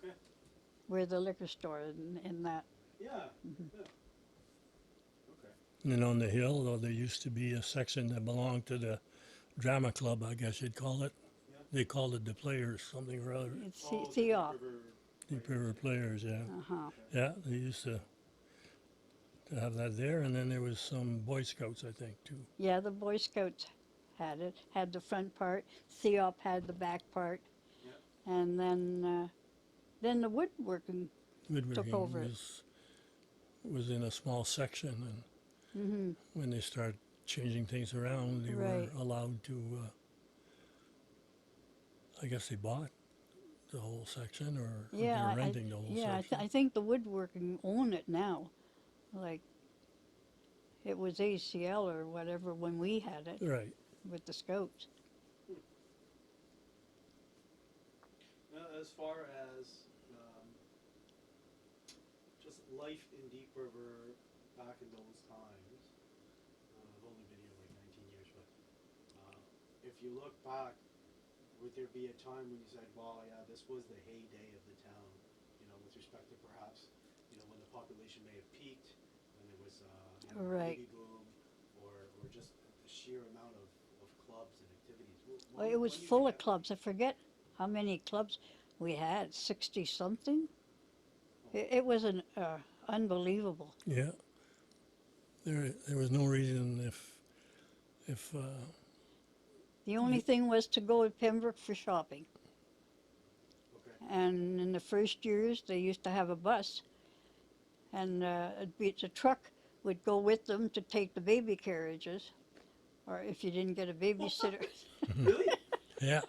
Okay. where the liquor store in that. Yeah. Mhm. Yeah. Okay. And then on the hill, though, there used to be a section that belonged to the drama club, I guess you'd call it. Yeah. They called it the Players, something or other. It's Oh, the Theof. River. Deep River Players, yeah. Uh-huh. Yeah, they used to have that there, and then there was some Boy Scouts, I think, too. Yeah, the Boy Scouts had it, had the front part. Theop had the back part. Yeah. And then the woodworking. Woodworking over it. was in a small section, and Mm-hmm. when they started changing things around, they Right. were allowed to. I guess they bought the whole section, or Yeah, they were renting the whole yeah, section. I think the woodworking own it now. Like, it was ACL or whatever when we had it Right. with the Scouts. Now, as far as just life in Deep River back in those times, I've only been here like 19 years, but if you look back, would there be a time when you said, "Well, yeah, this was the heyday of the town," with respect to perhaps, when the population may have peaked, when there was was Right. baby boom, or just the sheer amount of clubs and activities. Well, it was When do you full think of that- clubs. I forget how many clubs we had, 60 something. It was unbelievable. Yeah. There was no reason if The only thing was to go to Pembroke for shopping. Okay. And in the first years, they used to have a bus, and the truck would go with them to take the baby carriages, or if you didn't get a babysitter. Really? yeah,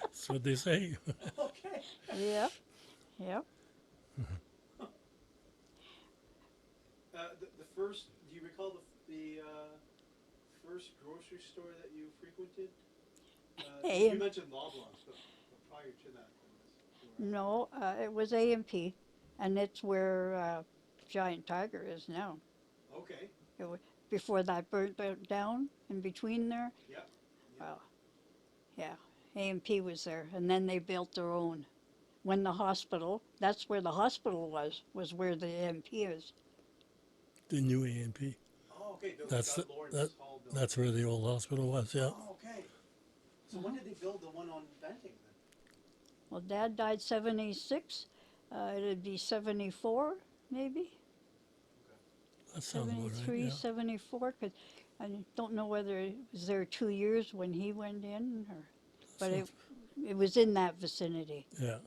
that's what they say. Okay. Yep, yep. The first. Do you recall the first grocery store that you frequented? A&, You mentioned Loblaws, but prior to that, there was. no, it was A&P, and it's where Giant Tiger is now. Okay. It was, before that burnt down in between there. Yep. Well, yeah, A&P was there, and then they built their own. When the hospital, that's where the hospital was where the A&P is. The new A&P. Oh, okay. That's that Lawrence that, Hall building. that's where the old hospital was. Yeah. Oh, okay. So when did they build the one on Banting then? Well, Dad died 76. It'd be 74, maybe. That sounds about right. 73, Yeah. 74. Cause I don't know whether it was there 2 years when he went in, or, but it was in that vicinity. Yeah.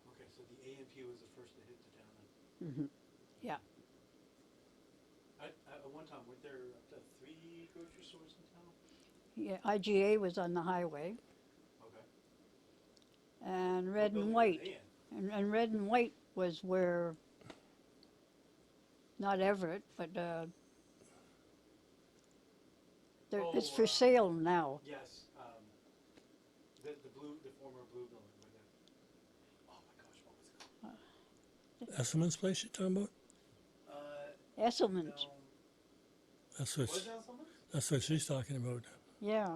Okay, so the A&P was the first to hit the town then. Yeah. At one time, weren't there up to 3 grocery stores in town? Yeah, IGA was on the highway, Okay. and What Red building and were White. they in? And Red and White was where, not Everett, but it's for sale now. Yes, the former blue building where the, oh my gosh, what was it called? Esselman's place you're talking about? Esselman's. No, That's what was that someone? that's what she's talking about. Yeah,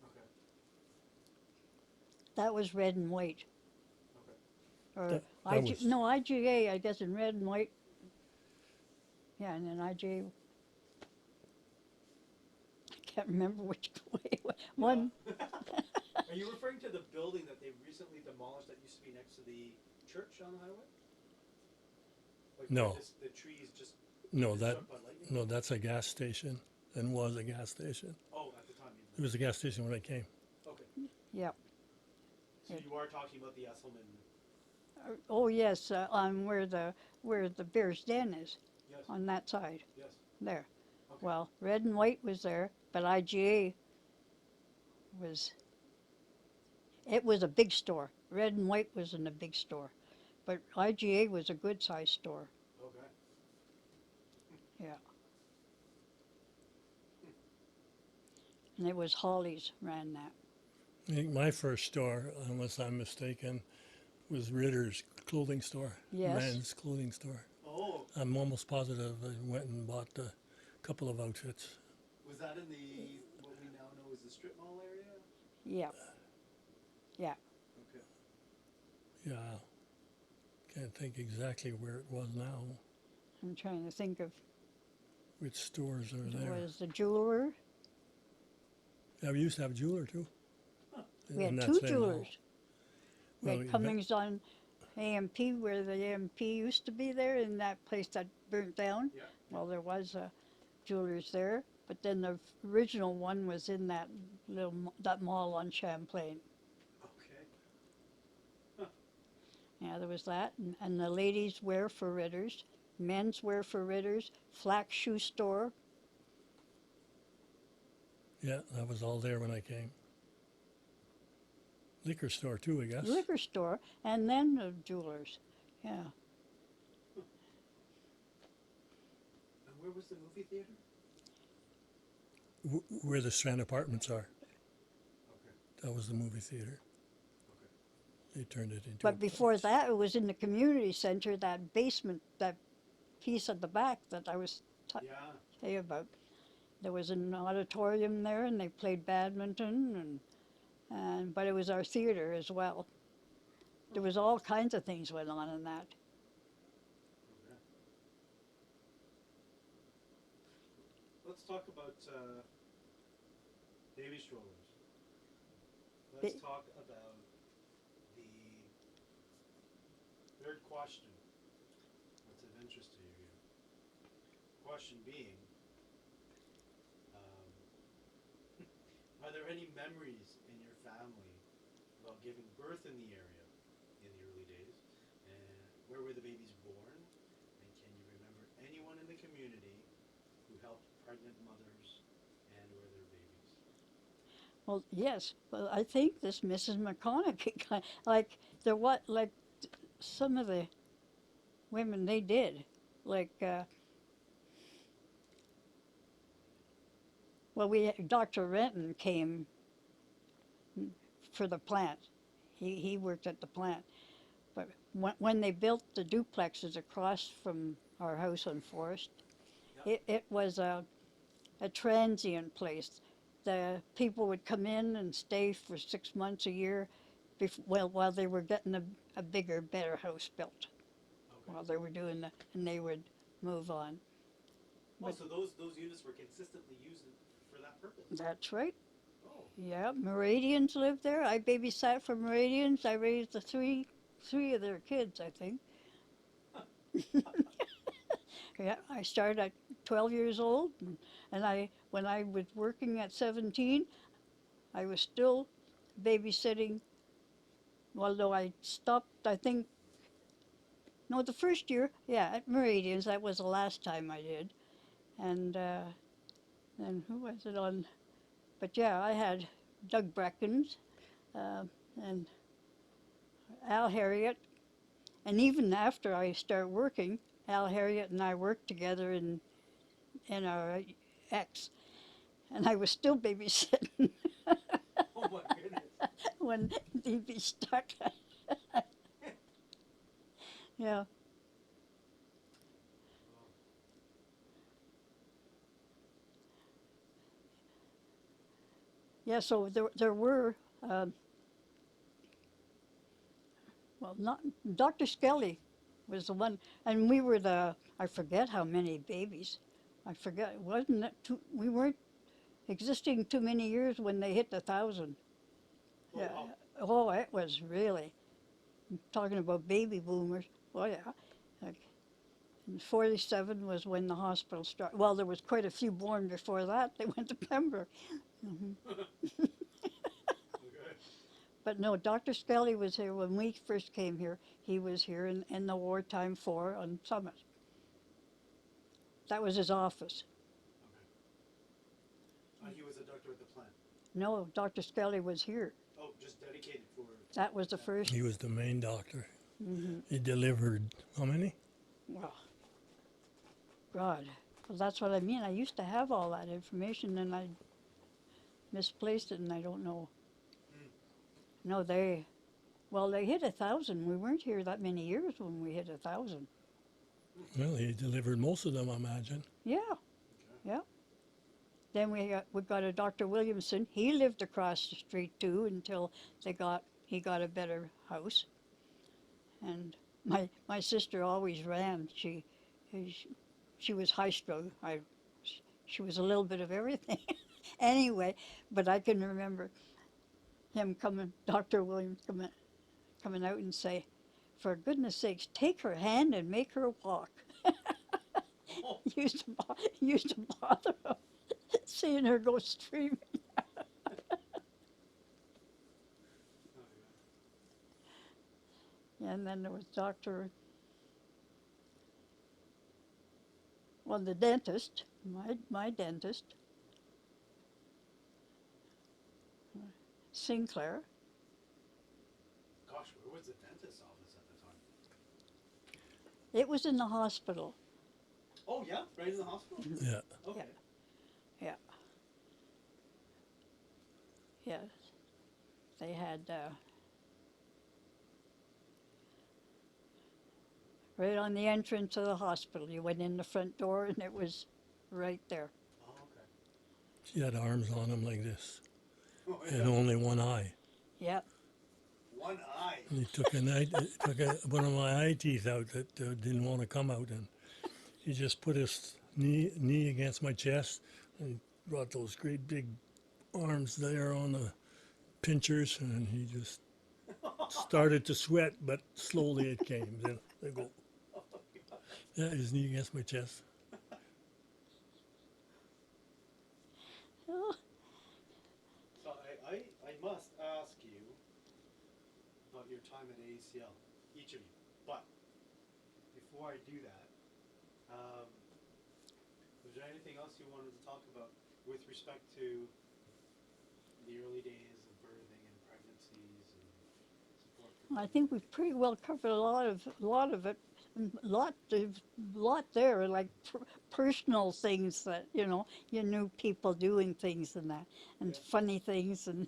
Okay, that was Red and White. okay. Or That was- no, IGA, I guess, in Red and White. Yeah, and then IGA. I can't remember which way it was. One. Are you referring to the building that they recently demolished that used to be next to the church on the highway? Like No. where the trees just No, been that struck by lightning? no, that's a gas station, and was a gas station. Oh, at the time you It was a gas station when I came. Okay. Yep. So you are talking about the Esselman. Oh yes, on where the Bear's Den is, Yes. on that side Yes. there. Okay. Well, Red and White was there, but IGA was. It was a big store. Red and White wasn't a big store, but IGA was a good sized store. Okay. Yeah. And it was Holly's ran that. I think my first store, unless I'm mistaken, was Ritter's clothing store. Yes. Men's clothing store. Oh, I'm almost positive I went and bought a couple of outfits. was that in the what we now know as the strip mall area? Yeah. Yeah. Okay. Yeah. Can't think exactly where it was now. I'm trying to think of. Which stores are There there? was the jeweler. Yeah, we used to have a jeweler too. We had in that two same mall. jewelers. We Well, had we- Cummings on AMP, where the AMP used to be there, in that place that burnt down. Yeah. Well, there was jewelers there, but then the original one was in that that mall on Champlain. Okay. Yeah, there was that, and the ladies' wear for Ritters, men's wear for Ritters, Flax shoe store. Yeah, that was all there when I came. Liquor store too, I guess. Liquor store, and then the jewelers. Yeah. And where was the movie theater? Where the Strand Apartments are. Okay. That was the movie theater. Okay. They turned it into. But a before place. that, it was in the community center, that basement, that piece at the back that I was Yeah. telling you about. There was an auditorium there, and they played badminton, but it was our theater as well. There was all kinds of things went on in that. let's talk about baby strollers. Ba- Let's talk about the third question that's of interest to you here. Question being, um, are there any memories in your family about giving birth in the area in the early days? And where were the babies born? And can you remember anyone in the community who helped pregnant mothers and or their babies? Well, yes, but I think this Mrs. McConaughey, like there what like some of the women they did, like well, we Dr. Renton came for the plant. He worked at the plant, but when they built the duplexes across from our house on Forest, it was a transient place. The people would come in and stay for 6 months a year, while they were getting a bigger, better house built. Okay. While they were doing that, and they would move on. Oh, But so those units were consistently used for that purpose. that's right. Oh, Yeah, Meridians lived there. I babysat for Meridians. I raised the three of their kids, I think. Yeah, I started at 12 years old, and when I was working at 17, I was still babysitting. Although I stopped, I think, no, the first year, yeah, at Meridians, that was the last time I did. And then who was it on? But yeah, I had Doug Breckens uh, and Al Harriet. And even after I started working, Al Harriet and I worked together in our ex. And I was still babysitting oh my goodness. when he'd be stuck. Yeah. Oh. Yeah, so there were, well, not Dr. Skelly was the one, and we were I forget how many babies. I forget, wasn't it too, we weren't existing too many years when they hit 1,000. Oh, Yeah. wow. Oh, it was really, talking about baby boomers. Oh, yeah. Like, and 47 was when the hospital started. Well, there was quite a few born before that. They went to Pembroke. Okay. But no, Dr. Skelly was here when we first came here. He was here in the wartime floor on Summit. That was his office. Okay. He was a doctor at the plant. No, Dr. Skelly was here. Oh, just dedicated for. That was the first. He was the main doctor. Mm-hmm. He delivered how many? Well, God. Well, that's what I mean. I used to have all that information and I misplaced it and I don't know. No, they hit 1,000. We weren't here that many years when we hit 1,000. Well, he delivered most of them, I imagine. Yeah, yeah. Then we got a Dr. Williamson. He lived across the street too until he got a better house. And my sister always ran. She was high strung. She was a little bit of everything. Anyway, but I can remember him Dr. Williams coming out and say, "For goodness sakes, take her hand and make her walk." Oh. used to bother him, seeing her go streaming. And then there was the dentist, my dentist, Sinclair. Gosh, where was the dentist's office at the time? It was in the hospital. Oh yeah, right in the hospital. Yeah. Okay. Yeah. Yeah. They had right on the entrance of the hospital. You went in the front door and it was right there. Oh, okay. She had arms on him like this Oh, and only one eye. Yep. One eye. And he took one of my eye teeth out that didn't want to come out, and he just put his knee against my chest, and brought those great big arms there on the pinchers, and he just started to sweat, but slowly it came. Then I go, yeah, his knee against my chest. Oh, So I must ask you about your time at ACL, each of you. But before I do that, was there anything else you wanted to talk about with respect to the early days of birthing and pregnancies and support for I think we've pretty well covered a lot of it. Lot there, like personal things that you knew people doing things and that, and Yeah. funny things and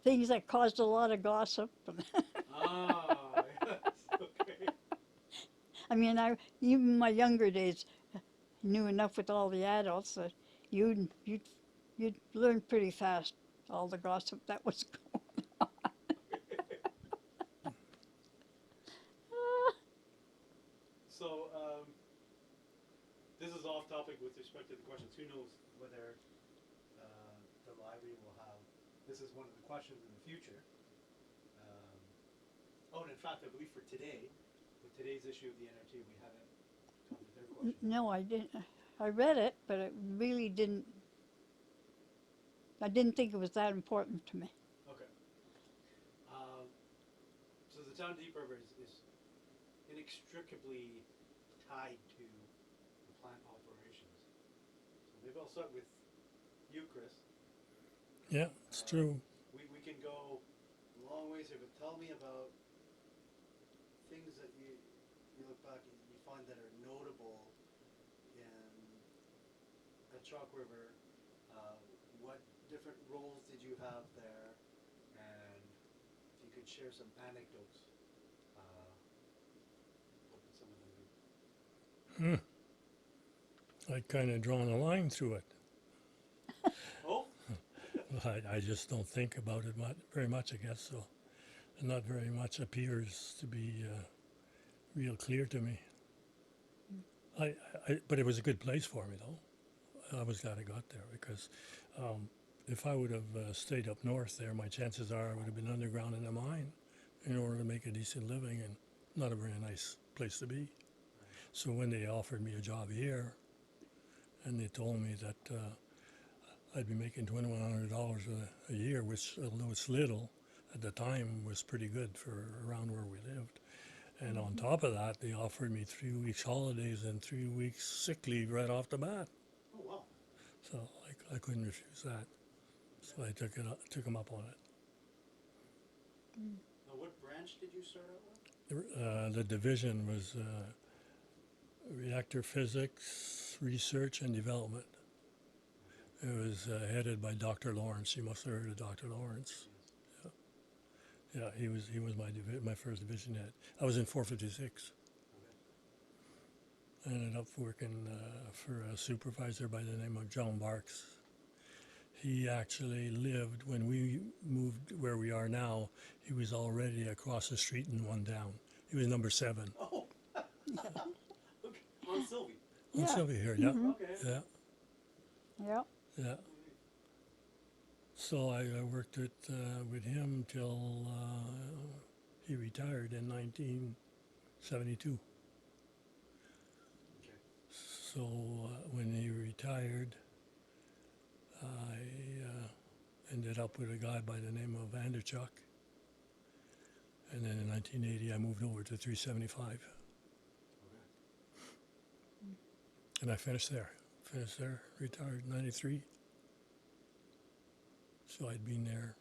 things that caused a lot of gossip. Ah, yes, okay. I mean, I even my younger days knew enough with all the adults that you'd learn pretty fast all the gossip that was going. So, this is off topic with respect to the questions. Who knows whether the library will have, this is one of the questions in the future. Oh, and in fact, I believe for today, with today's issue of the NRT, we haven't covered their question. No, I didn't. I read it, but it really didn't. I didn't think it was that important to me. Okay. Um, so the town Deep River is inextricably tied to the plant operations. So maybe I'll start with you, Chris. Yeah, it's true. We can go a long ways here, but tell me about things that you look back and you find that are notable in at Chalk River. What different roles did you have there? And if you could share some anecdotes, what would some of them be? I'd kind of drawn a line through it. Oh, I just don't think about it very much, I guess. So, not very much appears to be real clear to me. But it was a good place for me, though. I was glad I got there because if I would have stayed up north there, my chances are I would have been underground in a mine in order to make a decent living, and not a very nice place to be. So when they offered me a job here, and they told me that I'd be making $2,100 a year, which, although it's little, at the time was pretty good for around where we lived. And on top of that, they offered me 3 weeks holidays and 3 weeks sick leave right off the bat. oh wow. So I couldn't refuse that. So I took them up on it. Now, what branch did you start out with? The division was reactor physics, research, and development. It was headed by Dr. Lawrence. You must have heard of Dr. Lawrence. Yeah, he was my first division head. I was in 456. I ended up working for a supervisor by the name of John Barks. He actually lived, when we moved where we are now, he was already across the street and one down. He was number 7. Oh, okay. On Sylvie. On Yeah. Sylvia here, yeah. Okay. Yeah, Yeah. yeah. So I worked with him till he retired in 1972. Okay. So when he retired, I ended up with a guy by the name of Vanderchuck. And then in 1980, I moved over to 375. Okay. And I finished there. Retired in 93. So I'd been there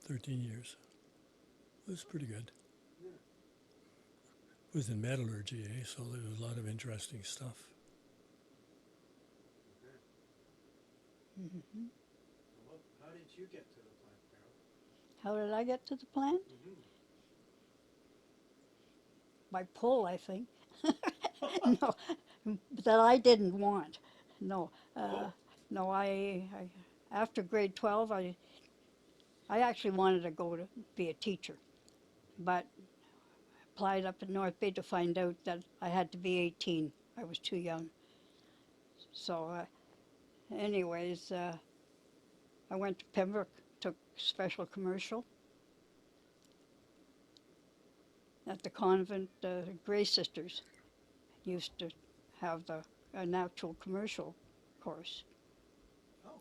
13 years. It was pretty good. Yeah. It was in metallurgy, so there was a lot of interesting stuff. Okay. Well, how did you get to the plant, Carol? How did I get to the plant? Mm-hmm. By pull, I think. No, that I didn't want. No, Oh. no. I after grade 12, I actually wanted to go to be a teacher, but applied up in North Bay to find out that I had to be 18. I was too young. So, anyways, I went to Pembroke, took special commercial at the convent. Grey Sisters used to have an actual commercial course. Oh,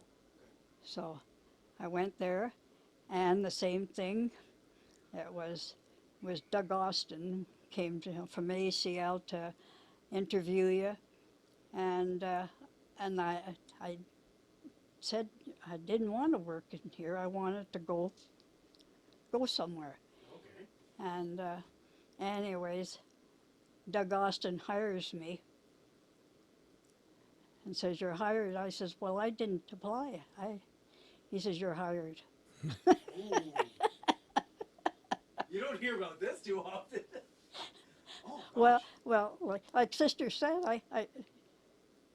So I went there, and the same thing. It was Doug Austin came from ACL to interview you, and I said I didn't want to work in here. I wanted to go somewhere. okay. And anyways, Doug Austin hires me and says, "You're hired." I says, "Well, I didn't apply." He says, "You're hired." Ooh. You don't hear about this too often. Oh gosh. Well, like Sister said,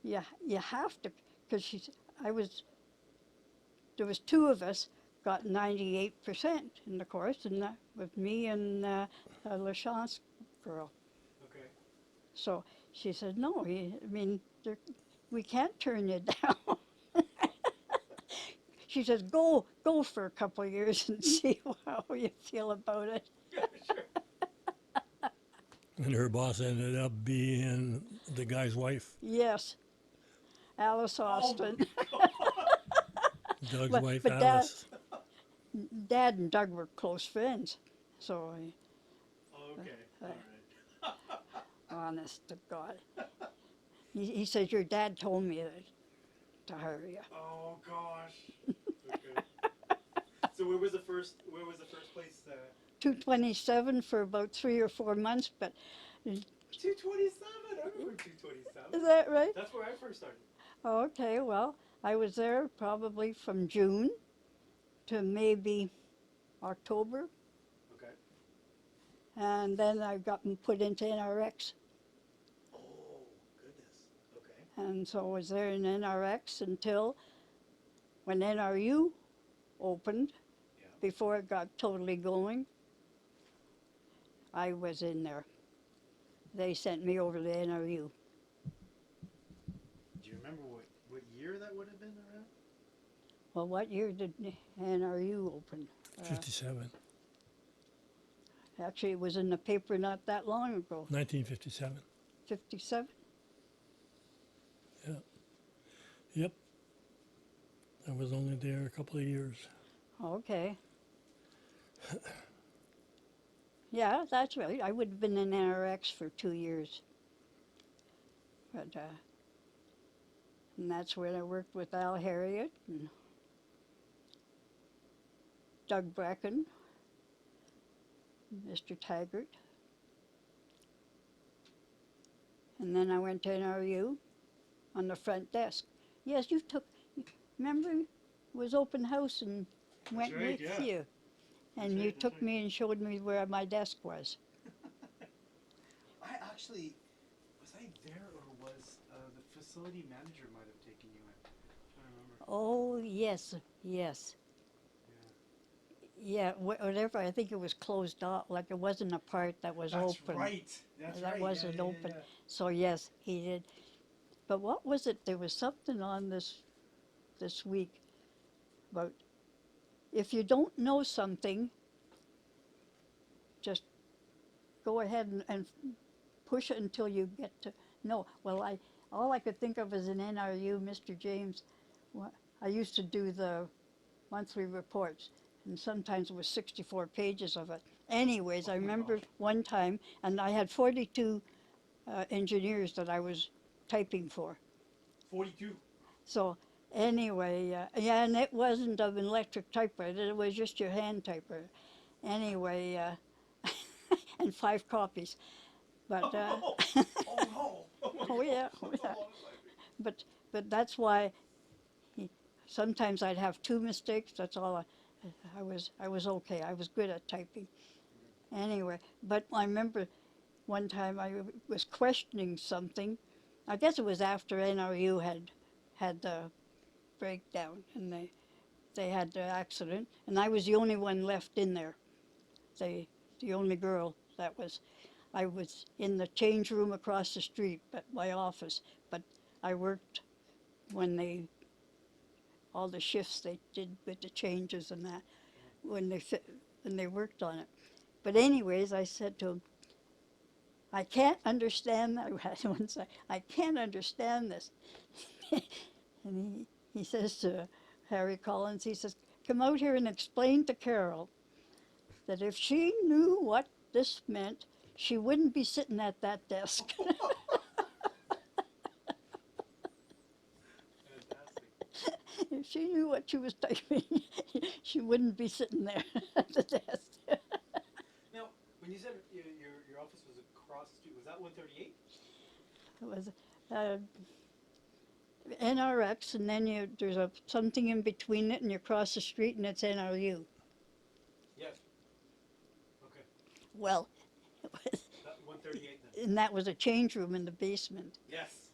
yeah, you have to, because there was two of us got 98% in the course, and that was me and LaChance girl. Okay. So she said, "No, we can't turn you down." She says, "Go for a couple of years and see how you feel about it." Sure. And her boss ended up being the guy's wife, Yes, Alice Oh Austin. Doug's But- wife, but Dad- Alice. Dad and Doug were close friends, so Okay. All right. honest to God. He says, "Your dad told me to hire you." Oh gosh. Okay. So where was the first? Where was the first place? 227 for about 3 or 4 months, but 227. I remember 227. is that right? That's where I first started. Okay, well, I was there probably from June to maybe October, Okay. and then I got put into NRX, Oh goodness. Okay. and so I was there in NRX until when NRU opened. Yeah. Before it got totally going, I was in there. They sent me over to NRU. Do you remember what year that would have been around? Well, what year did NRU open? 57. Actually, it was in the paper not that long ago. 1957. 57? Yep. I was only there a couple of years. Okay. Yeah, that's right. I would have been in NRX for 2 years. But, and that's when I worked with Al Harriet and Doug Bracken, Mr. Taggart. And then I went to NRU on the front desk. Yes, remember, it was open house and went right, with yeah. you. And right, you that's took right. me and showed me where my desk was. I actually was I there or was the facility manager might have taken you in. I don't remember. Oh, yes, yes. Yeah. Yeah, whatever. I think it was closed off, like it wasn't a part that was That's open. right. That's That right. wasn't yeah, yeah, open. Yeah. So yes, he did. But what was it? There was something on this week about if you don't know something, just go ahead and push it until you get to know. Well, all I could think of is an NRU, Mr. James. I used to do the monthly reports, and sometimes it was 64 pages of it. Anyways, I Oh my remember gosh. one time, and I had 42 engineers that I was typing for. 42. So anyway, yeah, and it wasn't an electric typewriter, it was just your hand typewriter. Anyway, and 5 copies. But, Oh no. Oh my oh gosh. yeah, That's oh a yeah. lot of typing. But that's why sometimes I'd have 2 mistakes. That's all. I was okay. I was good at typing. Anyway, but I remember one time I was questioning something. I guess it was after NRU had the breakdown and they had the accident, and I was the only one left in there. The only girl that was. I was in the change room across the street at my office, but I worked when all the shifts they did with the changes and that, when they worked on it. But anyways, I said to him, I can't understand that. I had one say, I can't understand this. And he says to Harry Collins, he says, come out here and explain to Carol that if she knew what this meant, she wouldn't be sitting at that desk. Fantastic. If she knew what she was typing, she wouldn't be sitting there at the desk. Now, when you said your office was across the street, was that 138? It was NRX, and then there's something in between it, and you cross the street, and it's NRU. Yes. Okay. Well, That 138 then. and that was a change room in the basement. Yes.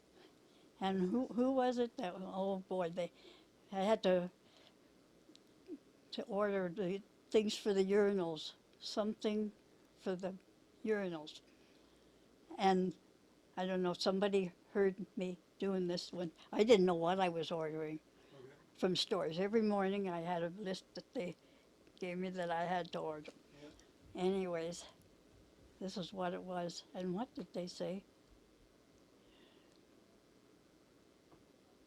And who was it that? Oh boy, I had to order the things for the urinals, something for the urinals, and I don't know. Somebody heard me doing this when I didn't know what I was ordering Okay. from stores. Every morning I had a list that they gave me that I had to order. Yeah. Anyways, this is what it was. And what did they say?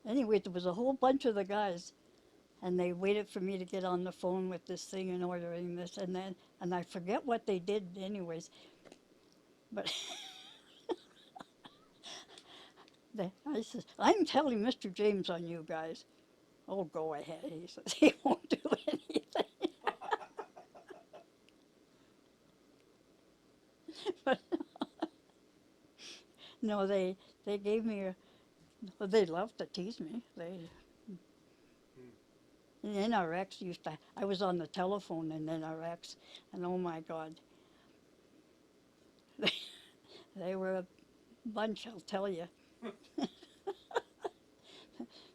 Anyway, there was a whole bunch of the guys, and they waited for me to get on the phone with this thing and ordering this, and I forget what they did anyways. But I said, I'm telling Mr. James on you guys. Oh, go ahead, he says. He won't do anything. But no, they gave me well, they loved to tease me. In NRX I was on the telephone in NRX, and oh my God, they were a bunch, I'll tell you.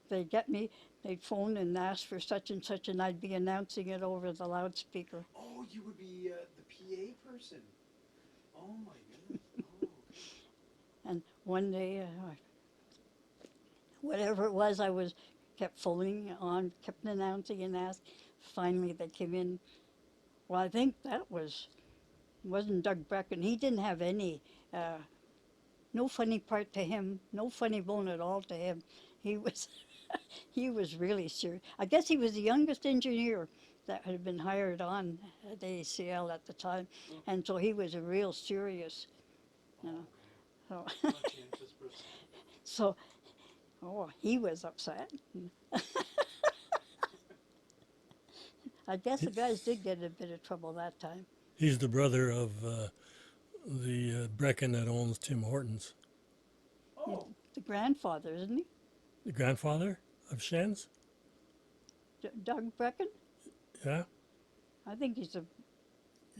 They'd get me, they'd phone and ask for such and such, and I'd be announcing it over the loudspeaker. Oh, you would be the PA person. Oh my goodness. Oh, okay. And one day, whatever it was, kept phoning on, kept announcing and asked. Finally, they came in. Well, I think that wasn't Doug Brecken. He didn't have no funny part to him, no funny bone at all to him. He was, he was really serious. I guess he was the youngest engineer that had been hired on at ACL at the time, and so he was a real serious, you know. So, Conscientious person. so, oh, he was upset. I guess the guys did get in a bit of trouble that time. He's the brother of the Brecken that owns Tim Hortons. Oh, The grandfather, isn't he? The grandfather of Shen's? Doug Brecken? Yeah? I think he's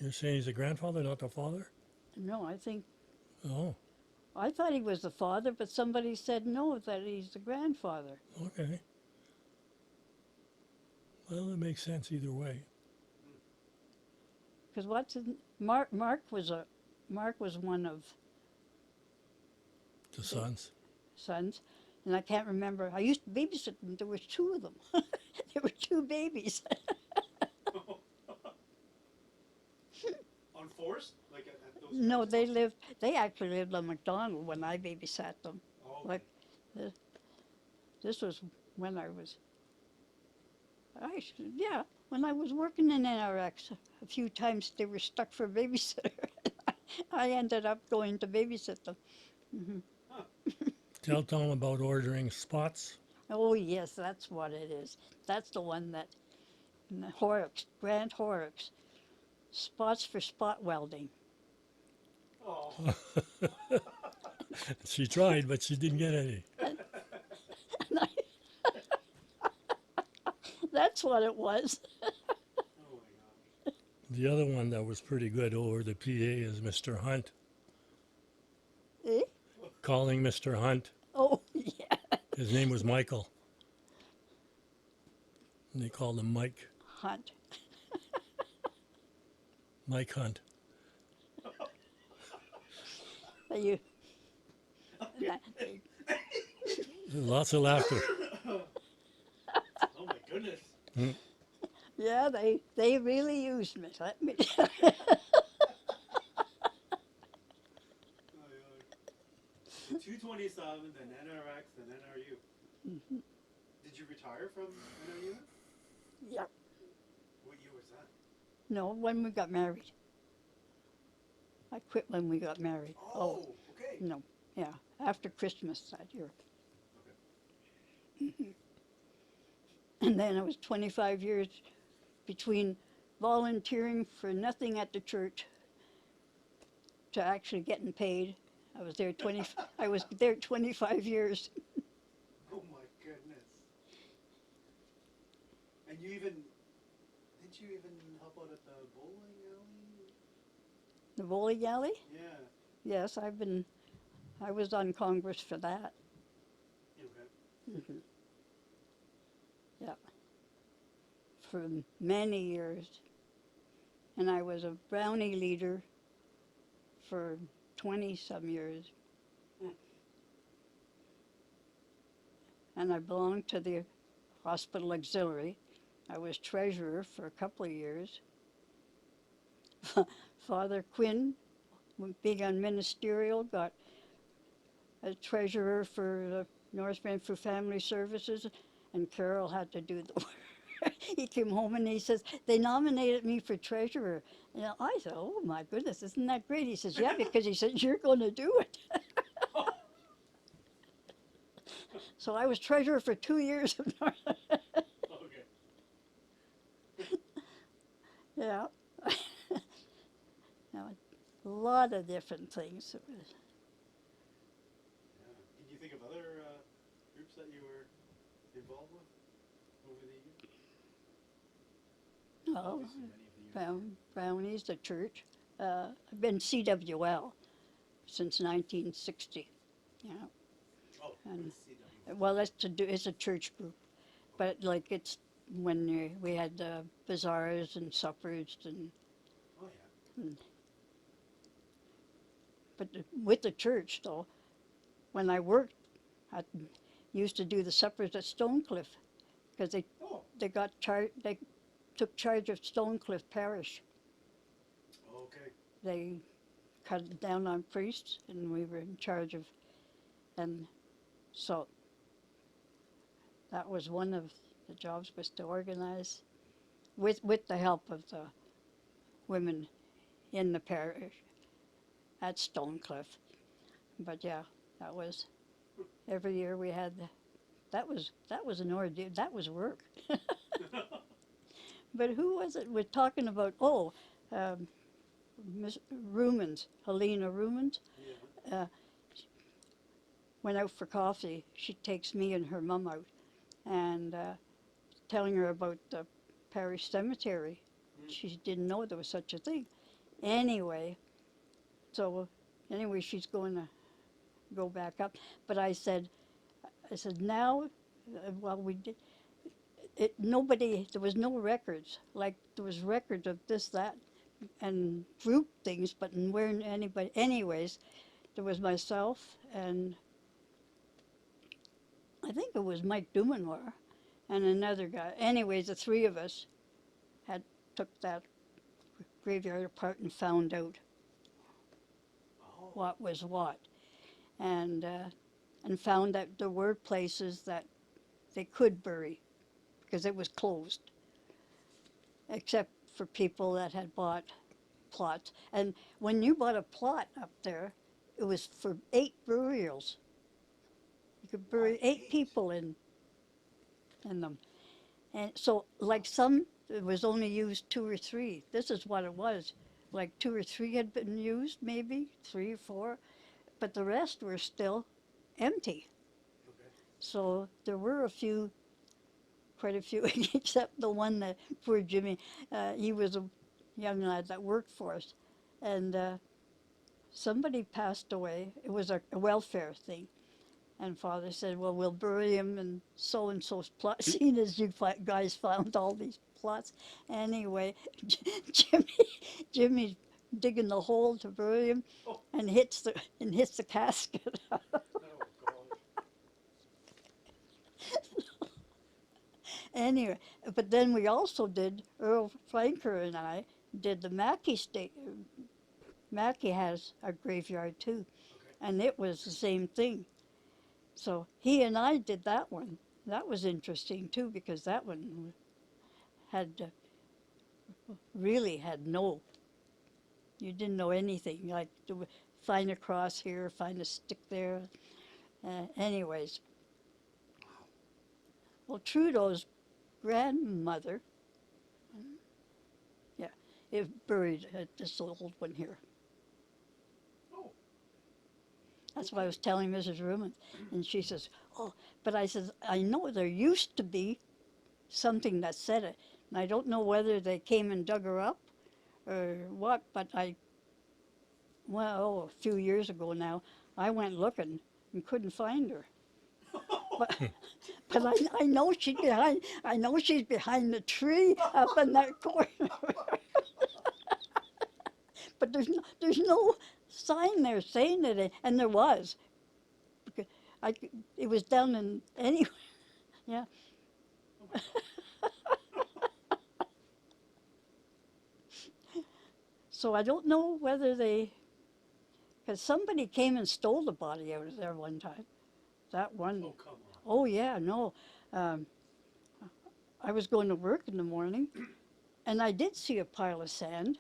You're saying he's the grandfather, not the father? no, Oh, I thought he was the father, but somebody said no, that he's the grandfather. okay. Well, it makes sense either way. Because Mark was one of The sons. sons, and I can't remember. I used to babysit them. There was two of them. There were two babies. on Forest? Like at those No, places? they actually lived on McDonald when I babysat them. Oh, okay. Like, this was when when I was working in NRX. A few times they were stuck for babysitter. I ended up going to babysit them. Tell Tom about ordering spots. Oh yes, that's what it is. That's the one that Horrocks, Grant Horrocks, spots for spot welding. Oh, She tried, but she didn't get any. That's what it was. oh my gosh. The other one that was pretty good over the PA is Mr. Hunt. Eh? Calling Mr. Hunt. Oh yeah, His name was Michael. And they called him Mike. Hunt. Mike Hunt. You, Lots of laughter. Oh my goodness. yeah, they really used me. Let me. So 227, then NRX, then NRU. Did you retire from NRU? Yeah. What year was that? No, when we got married. I quit when we got married. Oh, okay. No, yeah, after Christmas that year. Okay. And then it was 25 years between volunteering for nothing at the church to actually getting paid. I was there 20. I was there 25 years. Oh my goodness. And you even didn't you even help out at the bowling alley? The bowling alley. Yeah. Yes, I was on Congress for that. Okay. Yeah, for many years. And I was a brownie leader for 20 some years. Hmm. And I belonged to the hospital auxiliary. I was treasurer for a couple of years. Father Quinn, being on ministerial, got a treasurer for the North Brantford Family Services, and Carol had to do the work. He came home and he says, they nominated me for treasurer. And I said, oh my goodness, isn't that great? He says, yeah, because he said, you're going to do it. So I was treasurer for 2 years. Okay. Yeah. Now, a lot of different things. It was, Yeah. Can you think of other groups that you were involved with over the years? oh, Obviously, many of the years. Brownies, the church. I've been CWL since 1960. Yeah. Oh, And what is CW? well, it's a church group, but like it's when we had bazaars and suppers and Oh yeah. but with the church though, when I worked, I used to do the suppers at Stonecliff because Oh. they took charge of Stonecliff Parish. Okay. They cut down on priests, and we were in charge of, and so that was one of the jobs was to organize with the help of the women in the parish at Stonecliff. But yeah, that was every year we had. That was an ordeal. That was work. But who was it? We're talking about. Oh, um, Miss Rumans, Helena Rumans. Yeah. Went out for coffee. She takes me and her mum out, and telling her about the parish cemetery. Mm. She didn't know there was such a thing. Anyway, so anyway, she's going to go back up. But I said now, well, we did. Nobody, there was no records. Like there was records of this, that, and group things, but where anybody. Anyways, there was myself and I think it was Mike Dumanoir and another guy. Anyways, the three of us had took that graveyard apart and found out Oh. what was what, and found that there were places that they could bury because it was closed, except for people that had bought plots. And when you bought a plot up there, it was for 8 burials. You could bury What? 8 Eight? people in them. And so, like some, it was only used 2 or 3. This is what it was. Like 2 or 3 had been used, maybe 3 or 4, but the rest were still empty. Okay. So there were quite a few, except the one that poor Jimmy. He was a young lad that worked for us, and somebody passed away. It was a welfare thing. And Father said, well, we'll bury him in so-and-so's plot, seeing as you guys found all these plots. Anyway, Jimmy digging the hole to bury him, Oh. and hits the casket. Oh gosh. Anyway, but then we also did, Earl Flanker and I did the Mackey State. Mackey has a graveyard too, Okay. and it was the same thing. So he and I did that one. That was interesting too because that one had really had no. You didn't know anything. Like find a cross here, find a stick there. Anyways, well, Trudeau's grandmother, yeah, is buried at this old one here. Oh. That's what I was telling Mrs. Ruman, and she says, "Oh," but I says, "I know there used to be something that said it, and I don't know whether they came and dug her up or what, but well, a few years ago now, I went looking and couldn't find her. But, but I know I know she's behind the tree up in that corner. But there's no sign there saying it, and there was. Because it was down in anyway. Yeah. Oh my God. So I don't know whether because somebody came and stole the body out of there one time. That one. Oh come on. Oh yeah, no. Um, I was going to work in the morning, and I did see a pile of sand.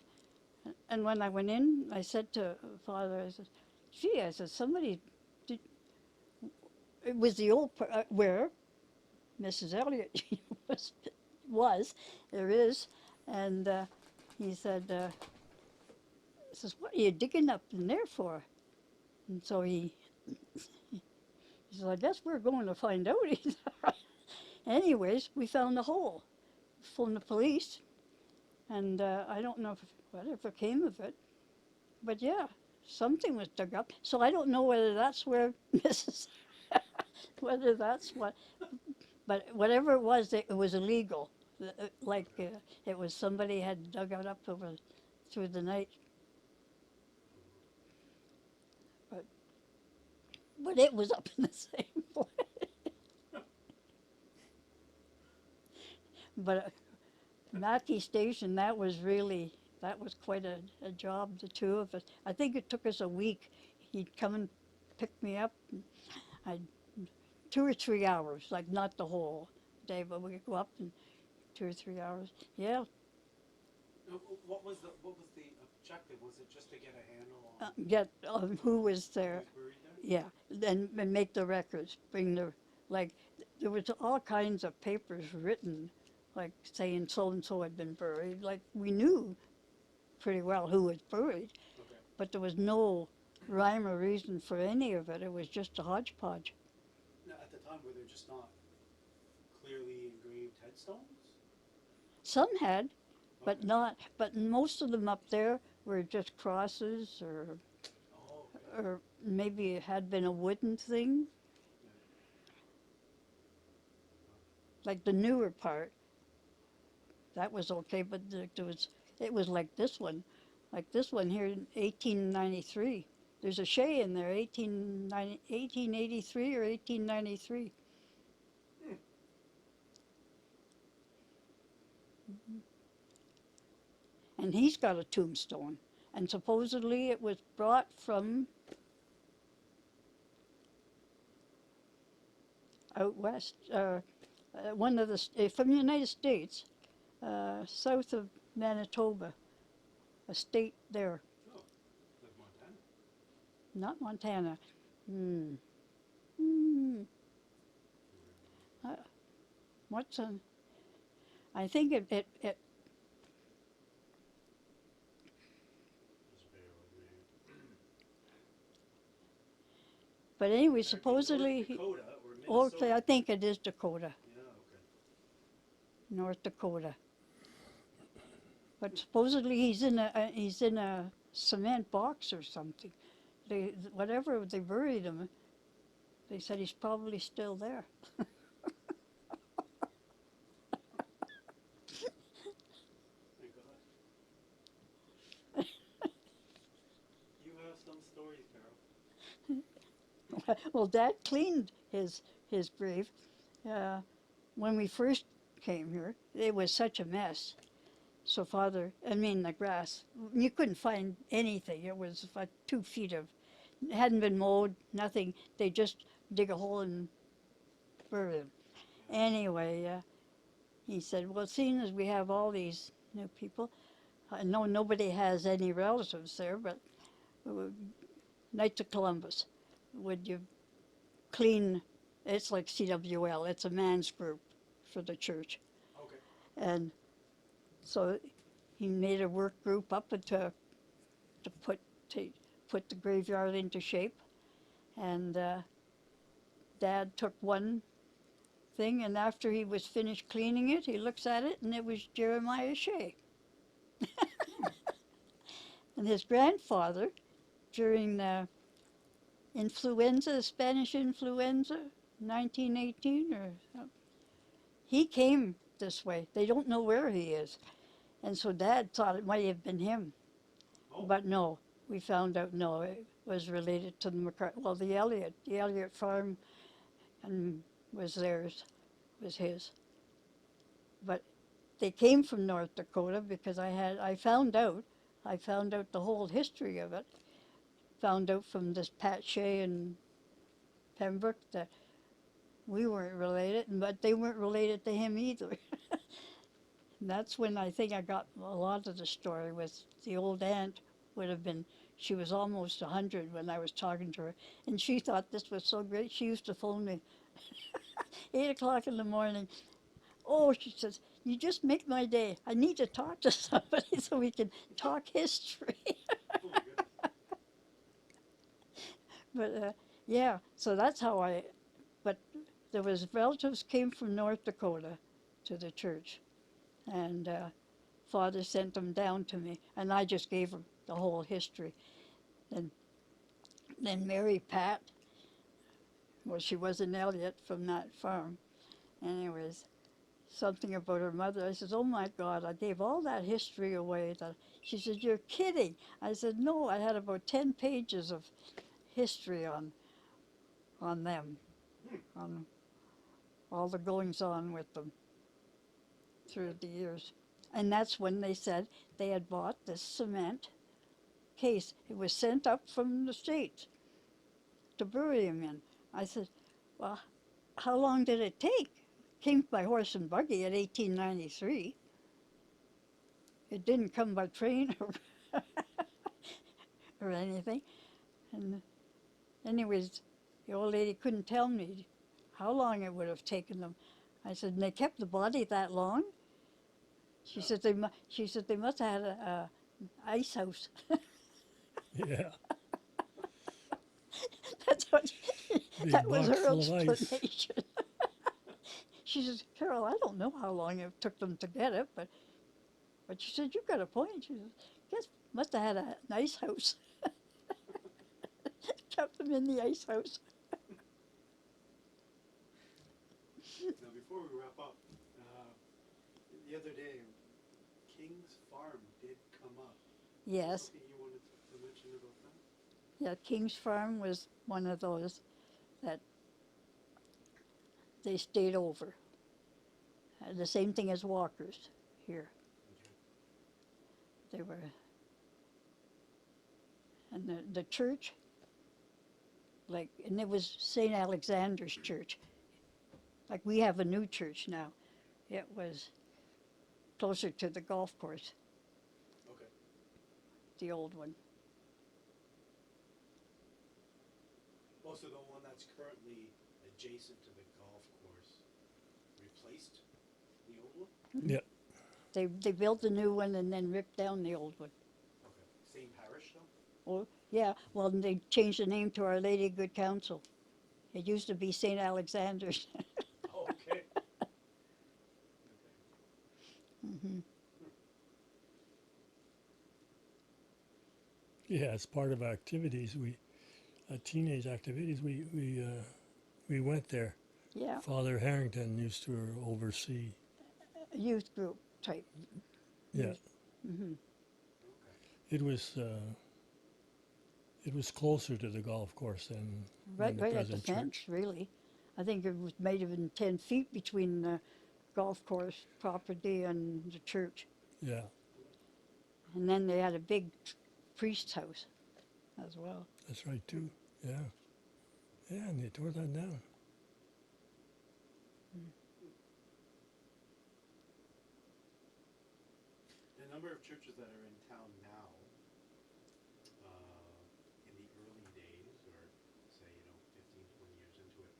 And when I went in, I said to Father, I said, "Gee," I said, "somebody did." It was the old where Mrs. Elliott was. Was there is, and he said, "says What are you digging up in there for?" And so he said, "I guess we're going to find out." Anyways, we found the hole. Phoned the police, and I don't know whatever came of it, but yeah, something was dug up. So I don't know whether that's where Mrs. whether that's what, but whatever it was illegal. Like it was somebody had dug it up over through the night, but it was up in the same place. But Mackey Station, that was quite a job, the two of us. I think it took us a week. He'd come and pick me up. And I'd 2 or 3 hours, like not the whole day, but we could go up in 2 or 3 hours. Yeah, What was the objective? Was it just to get a handle on get who was who there. was buried there? Yeah, and make the records. Bring the like. There was all kinds of papers written, like saying so and so had been buried. Like we knew pretty well who was buried, Okay. but there was no rhyme or reason for any of it. It was just a hodgepodge. Now, at the time, were there just not clearly engraved headstones? Some had, but Okay. not. But most of them up there were just crosses, Oh, okay. or maybe it had been a wooden thing, like the newer part. That was okay, but it was like this one here in 1893. There's a Shea in there, 1883 or 1893. And he's got a tombstone. And supposedly it was brought from out west, one of from the United States, south of Manitoba, a state there, Oh, like Montana. not Montana. Hmm. Hmm. Uh, what's on? I think it Just bear with me. but anyway, That'd be supposedly, North Dakota or Minnesota. okay, I think it is Dakota, Yeah, okay. North Dakota. But supposedly he's in a cement box or something. Whatever they buried him, they said he's probably still there. Thank God. Well, Dad cleaned his grave. Uh, when we first came here, it was such a mess. So the grass, you couldn't find anything. It was like 2 feet of, it hadn't been mowed, nothing. They just dig a hole and bury him. Anyway, he said, well, seeing as we have all these new people, I know nobody has any relatives there, but Knights of Columbus, would you clean? It's like CWL, it's a man's group for the church. Okay. And so he made a work group up to put to put the graveyard into shape. And Dad took one thing, and after he was finished cleaning it, he looks at it, and it was Jeremiah Shea. And his grandfather, during the Spanish influenza, 1918, or he came this way. They don't know where he is. And so Dad thought it might have been him. Oh. But no, we found out no, it was related to the Elliott farm and was theirs, was his. But they came from North Dakota because I found out the whole history of it. Found out from this Pat Shea and Pembroke that we weren't related, but they weren't related to him either. And that's when I think I got a lot of the story with the old aunt would have been, she was almost 100 when I was talking to her, and she thought this was so great. She used to phone me 8 o'clock in the morning. Oh, she says, you just make my day. I need to talk to somebody so we can talk history. Oh my goodness. But yeah, so that's how but there was relatives came from North Dakota to the church, and Father sent them down to me, and I just gave him the whole history. And then Mary Pat, well, she was an Elliott from that farm. Anyways, something about her mother. I said, oh my God, I gave all that history away. She said, you're kidding. I said, no, I had about 10 pages of history on them, on all the goings on with them through the years. And that's when they said they had bought this cement case. It was sent up from the States to bury him in. I said, well, how long did it take? Came by horse and buggy in 1893. It didn't come by train or anything. And anyways, the old lady couldn't tell me how long it would have taken them. I said, and they kept the body that long? She said they must have had a ice house. Yeah. That's what Big that was box her full of ice. explanation. She says, Carol, I don't know how long it took them to get it, but she said, you've got a point. She said, guess must have had an ice house. Kept them in the ice house. Now, before we wrap up, the other day, King's Farm did come up. Yes, Anything you wanted to mention about that? yeah, King's Farm was one of those that they stayed over. The same thing as Walker's here. Okay. They were, and the church, and it was St. Alexander's Church. Like we have a new church now. It was closer to the golf course, Okay. the old one. Also, the one that's currently adjacent to the golf course replaced the old one? Yeah. They built the new one and then ripped down the old one. Okay. Same parish though? Well, yeah, well, they changed the name to Our Lady of Good Counsel. It used to be St. Alexander's. Oh, okay. Okay. Hmm. Yeah, as part of our activities, teenage activities, we went there. Yeah, Father Harrington used to oversee. youth group type. Yeah, Hmm. Okay. it was It was closer to the golf course than right, the right at the present fence, church. really. I think it was might have been 10 feet between the golf course property and the church. Yeah, And then they had a big priest's house as well. that's right too. Yeah, yeah, and they tore that down. The number of churches that are in town now, in the early days, or say, 15, 20 years into it,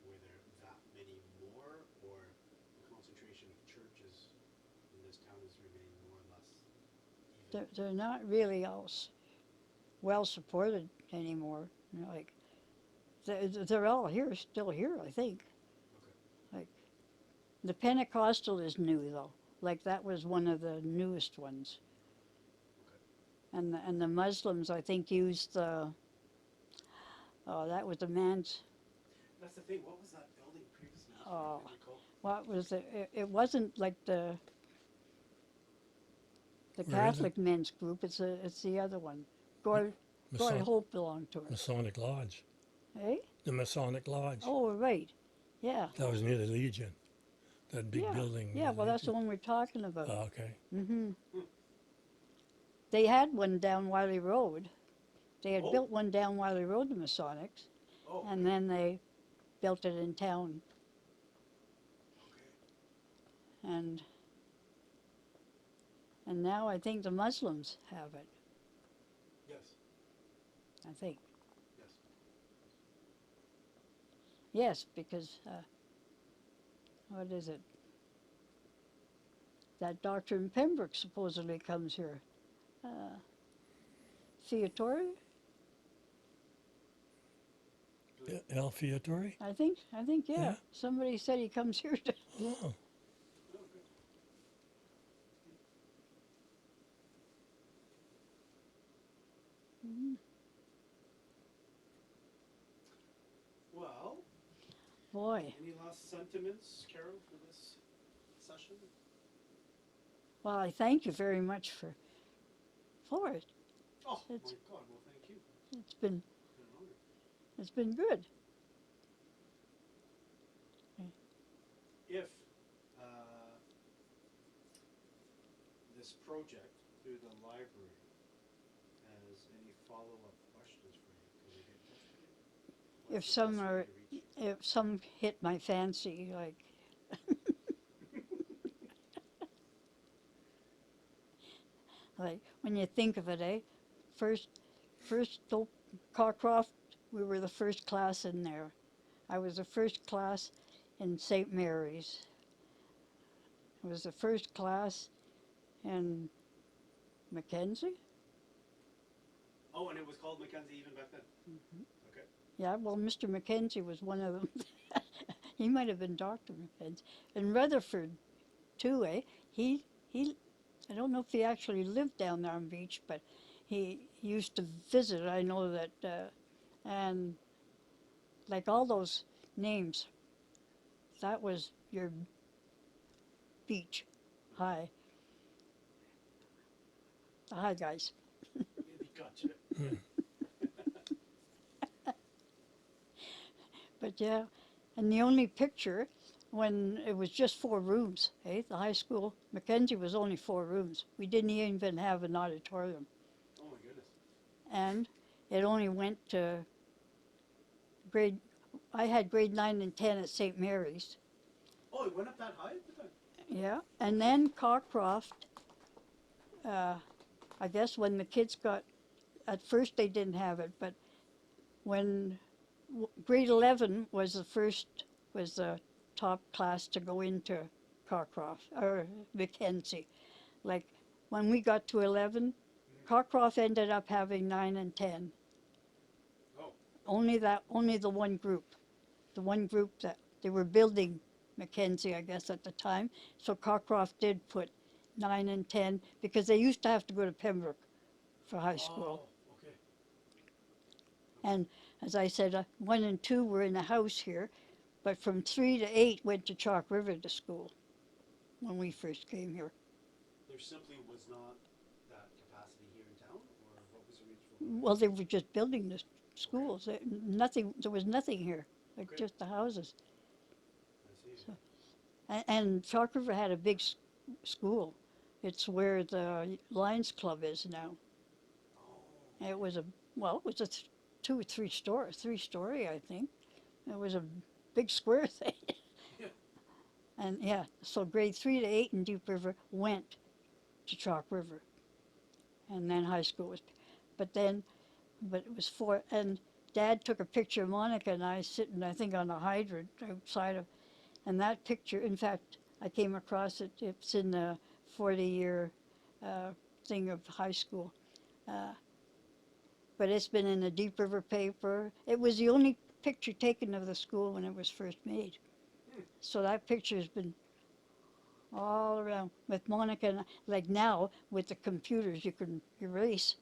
were there that many more, or the concentration of churches in this town has remained more or less even? They're not really all well supported anymore. Like they're all here, still here, I think. Okay. Like the Pentecostal is new though. Like that was one of the newest ones. And the Muslims, I think, used the. Oh, that was the man's. That's the thing. What was that building previously used for? Oh, Can you recall? what was it? It wasn't like the Where is it? Catholic men's group. It's the other one. Goy Mason- Hope belonged to it. Masonic Lodge. Eh? The Masonic Lodge. Oh, right. Yeah. That was near the Legion. That big Yeah. building. Yeah. near Well, that's the Legion. one we're talking about. Oh, okay. Mm-hmm. They had one down Wiley Road. They had Oh. built one down Wiley Road, the Masonics, Oh, and then they built it in town. okay. And now I think the Muslims have it. Yes. I think. Yes. Yes, because what is it? That doctor in Pembroke supposedly comes here. Fiatori, El Fiatore? I think. Yeah. Yeah. Somebody said he comes here to. Oh, Oh, good. Well, Boy. any last sentiments, Carol, for this session? Well, I thank you very much for it. Oh, my It's- God. Well, thank you. It's been It's been an honor. it's been good. If this project through the library has any follow-up questions for you, can we get in touch with you? If What's the some best way are, to reach you? if some hit my fancy, like like when you think of it, eh? First, Cockcroft, we were the first class in there. I was the first class in St. Mary's. I was the first class in Mackenzie. Oh, and it was called Mackenzie even back then? Okay. Yeah, well, Mr. Mackenzie was one of them. He might have been Dr. Mackenzie. And Rutherford, too, eh? He, I don't know if he actually lived down there on Beach, but he used to visit. I know that, and like all those names, that was your beach. Hi. Hi, guys. Maybe gotcha. But yeah, and the only picture when it was just 4 rooms, eh? The high school, Mackenzie was only 4 rooms. We didn't even have an auditorium. Oh, my goodness. And it only went to I had grade 9 and 10 at St. Mary's. Oh, it went up that high at the time? Yeah, and then Cockcroft, I guess when the kids got, at first they didn't have it, but when grade 11 was the top class to go into Cockcroft, or Mackenzie. Like, when we got to 11, Cockcroft ended up having 9 and 10. Oh. Only the one group. The one group that they were building Mackenzie, I guess, at the time. So Cockcroft did put 9 and 10 because they used to have to go to Pembroke for high school. Oh, okay. And as I said, 1 and 2 were in the house here, but from 3 to 8 went to Chalk River to school when we first came here. There simply was not that capacity here in town, or what was the reason for Well, they were just building the schools. There was nothing here, like Okay. just the houses. I see. So, and Chalk River had a big school. It's where the Lions Club is now. Oh. It was a well, it was a 3 story, I think. It was a big square thing. Yeah. And yeah, so grade 3 to 8 in Deep River went to Chalk River, and then high school was. But then, but it was four. And Dad took a picture of Monica and I sitting, I think, on a hydrant outside of. And that picture, in fact, I came across it. It's in the 40-year thing of high school. Uh, but it's been in the Deep River paper. It was the only picture taken of the school when it was first made. So that picture has been all around with Monica. And like now, with the computers, you can erase.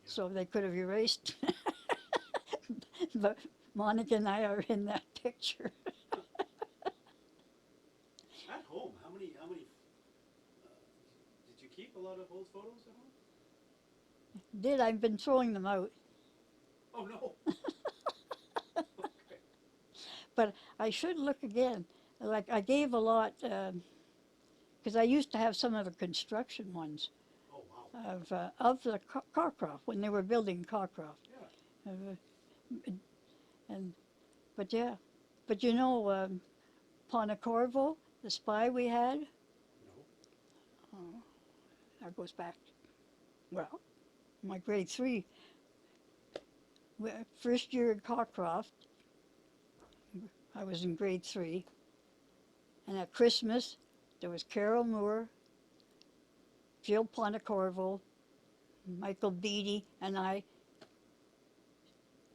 So they could have erased. But Monica and I are in that picture. At home, how many? Did you keep a lot of old photos at home? I've been throwing them out. Oh no. Okay. But I should look again. Like I gave a lot, because I used to have some of the construction ones Oh wow. of the Carcroft when they were building Carcroft. Yeah. And but yeah, but you know, Pontecorvo, the spy we had, No. oh, that goes back. Well, my grade 3, first year at Carcroft, I was in grade 3, and at Christmas there was Carol Moore, Jill Pontecorvo, Michael Beatty, and I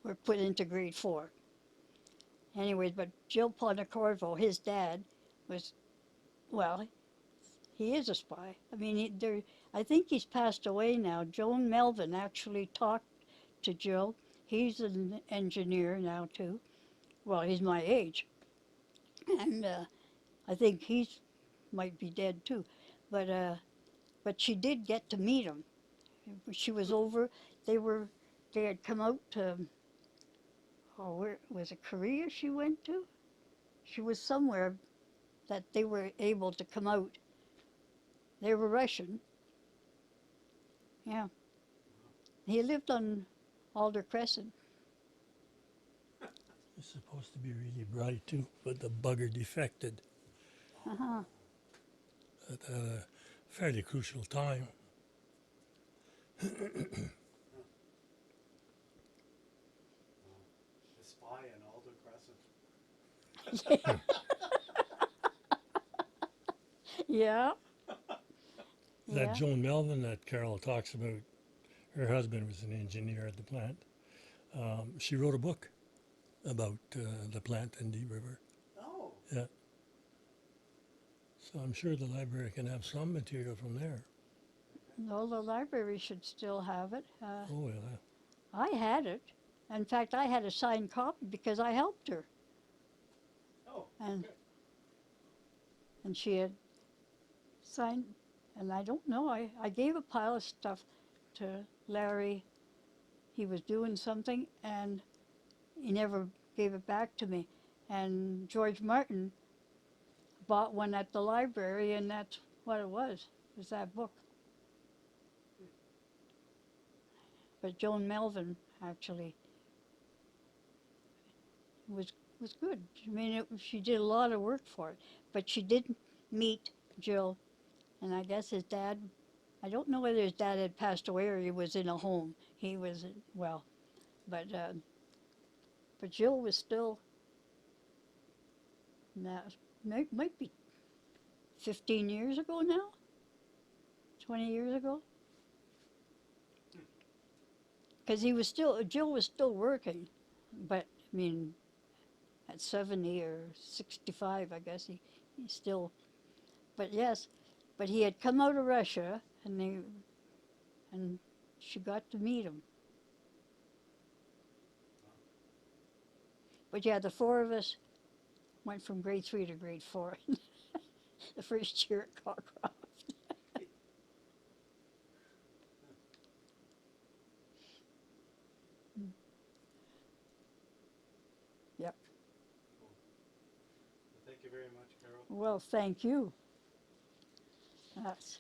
were put into grade 4. Anyways, but Jill Pontecorvo, his dad, was, well, he is a spy. I mean, I think he's passed away now. Joan Melvin actually talked to Jill. He's an engineer now, too. Well, he's my age. And I think he's might be dead, too. But, uh, but she did get to meet him. She was over, they were, they had come out to, oh, where, was it Korea she went to? She was somewhere that they were able to come out. They were Russian. Yeah. He lived on Alder Crescent. He's supposed to be really bright too, but the bugger defected Uh-huh. at a fairly crucial time. The spy in Alder Crescent. Yeah. That Yeah. Joan Melvin that Carol talks about, her husband was an engineer at the plant. She wrote a book about the plant in Deep River. Oh. Yeah. So I'm sure the library can have some material from there. No, the library should still have it. Oh, yeah. I had it. In fact, I had a signed copy because I helped her. Oh. And Okay. and she had signed, and I don't know, I gave a pile of stuff to Larry. He was doing something, and he never gave it back to me. And George Martin bought one at the library, and that's what it was that book. But Joan Melvin actually was was good. I mean, she did a lot of work for it, but she didn't meet Jill, and I guess his dad. I don't know whether his dad had passed away or he was in a home. He was well, but but Jill was still. Now might be 15 years ago now, 20 years ago, because he was still Jill was still working, but I mean, at 70 or 65, I guess he still. But yes, but he had come out of Russia, and she got to meet him. But yeah, the four of us went from grade 3 to grade 4, the first year at Cockcroft. Yep. Cool. Well, thank you very much, Carol. Well, thank you. That's